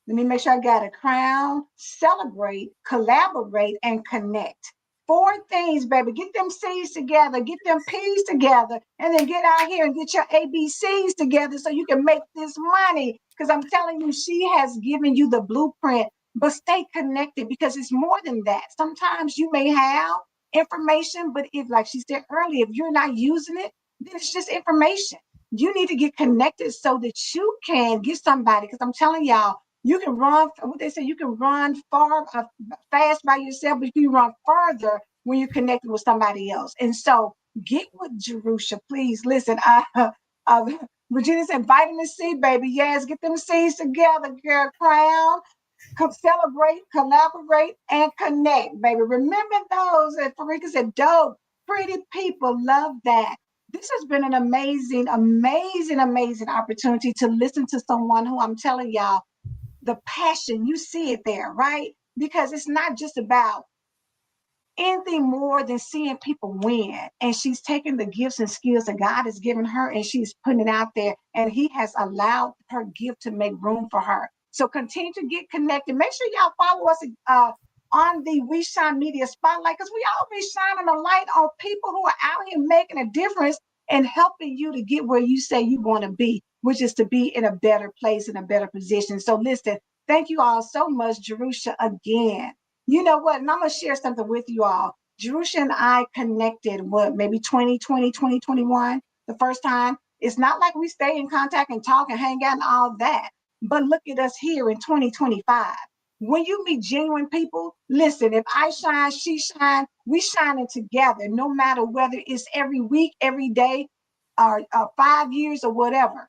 Let me make sure I got a crown, celebrate, collaborate, and connect. Four things, baby. Get them C's together, get them P's together, and then get out here and get your ABCs together so you can make this money. Because I'm telling you, she has given you the blueprint, but stay connected because it's more than that. Sometimes you may have information, but if, like she said earlier, if you're not using it, then it's just information. You need to get connected so that you can get somebody. Because I'm telling y'all, you can run, what they say, you can run fast by yourself, but you can run further when you're connected with somebody else. And so get with Jerusha, please. Listen, uh, Regina said, vitamin C, baby. Yes, get them C's together, girl. Crown, celebrate, collaborate, and connect, baby. Remember those, as Farika said, dope, pretty people. Love that. This has been an amazing, amazing, amazing opportunity to listen to someone who I'm telling y'all the passion, you see it there, right? Because it's not just about anything more than seeing people win. And she's taking the gifts and skills that God has given her and she's putting it out there. And He has allowed her gift to make room for her. So continue to get connected. Make sure y'all follow us on the We Shine Media Spotlight because we always shining a light on people who are out here making a difference and helping you to get where you say you want to be, which is to be in a better place, in a better position. So listen, thank you all so much, Jerusha, again. You know what? And I'm going to share something with you all. Jerusha and I connected, what, maybe 2020, 2021, the first time. It's not like we stay in contact and talk and hang out and all that. But look at us here in 2025. When you meet genuine people, listen, if I shine, she shine, we shining together, no matter whether it's every week, every day, or 5 years or whatever.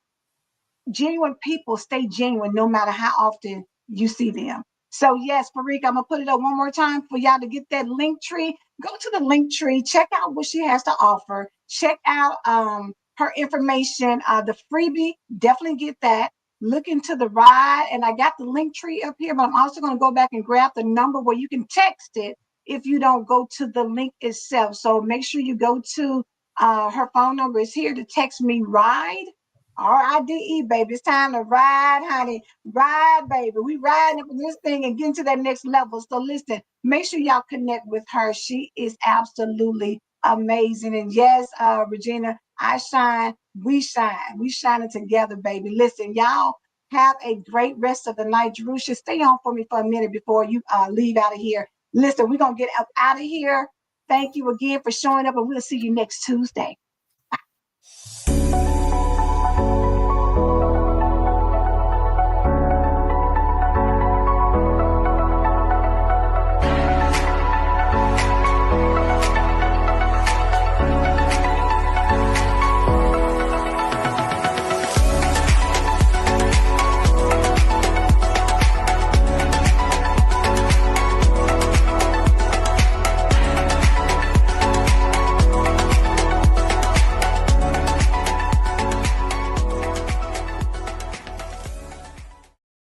Genuine people stay genuine no matter how often you see them. So yes, Farika, I'm gonna put it up one more time for y'all to get that link tree. Go to the link tree, check out what she has to offer, check out her information, the freebie, definitely get that. Look into the ride, and I got the link tree up here, but I'm also gonna go back and grab the number where you can text it if you don't go to the link itself. So make sure you go to her phone number is here to text me ride RIDE, baby. It's time to ride, honey. Ride, baby. We riding up in this thing and getting to that next level. So listen, make sure y'all connect with her. She is absolutely amazing. And yes, Regina, I shine, we shine. We shining together, baby. Listen, y'all have a great rest of the night. Jerusha, stay on for me for a minute before you leave out of here. Listen, we're going to get up out of here. Thank you again for showing up, and we'll see you next Tuesday.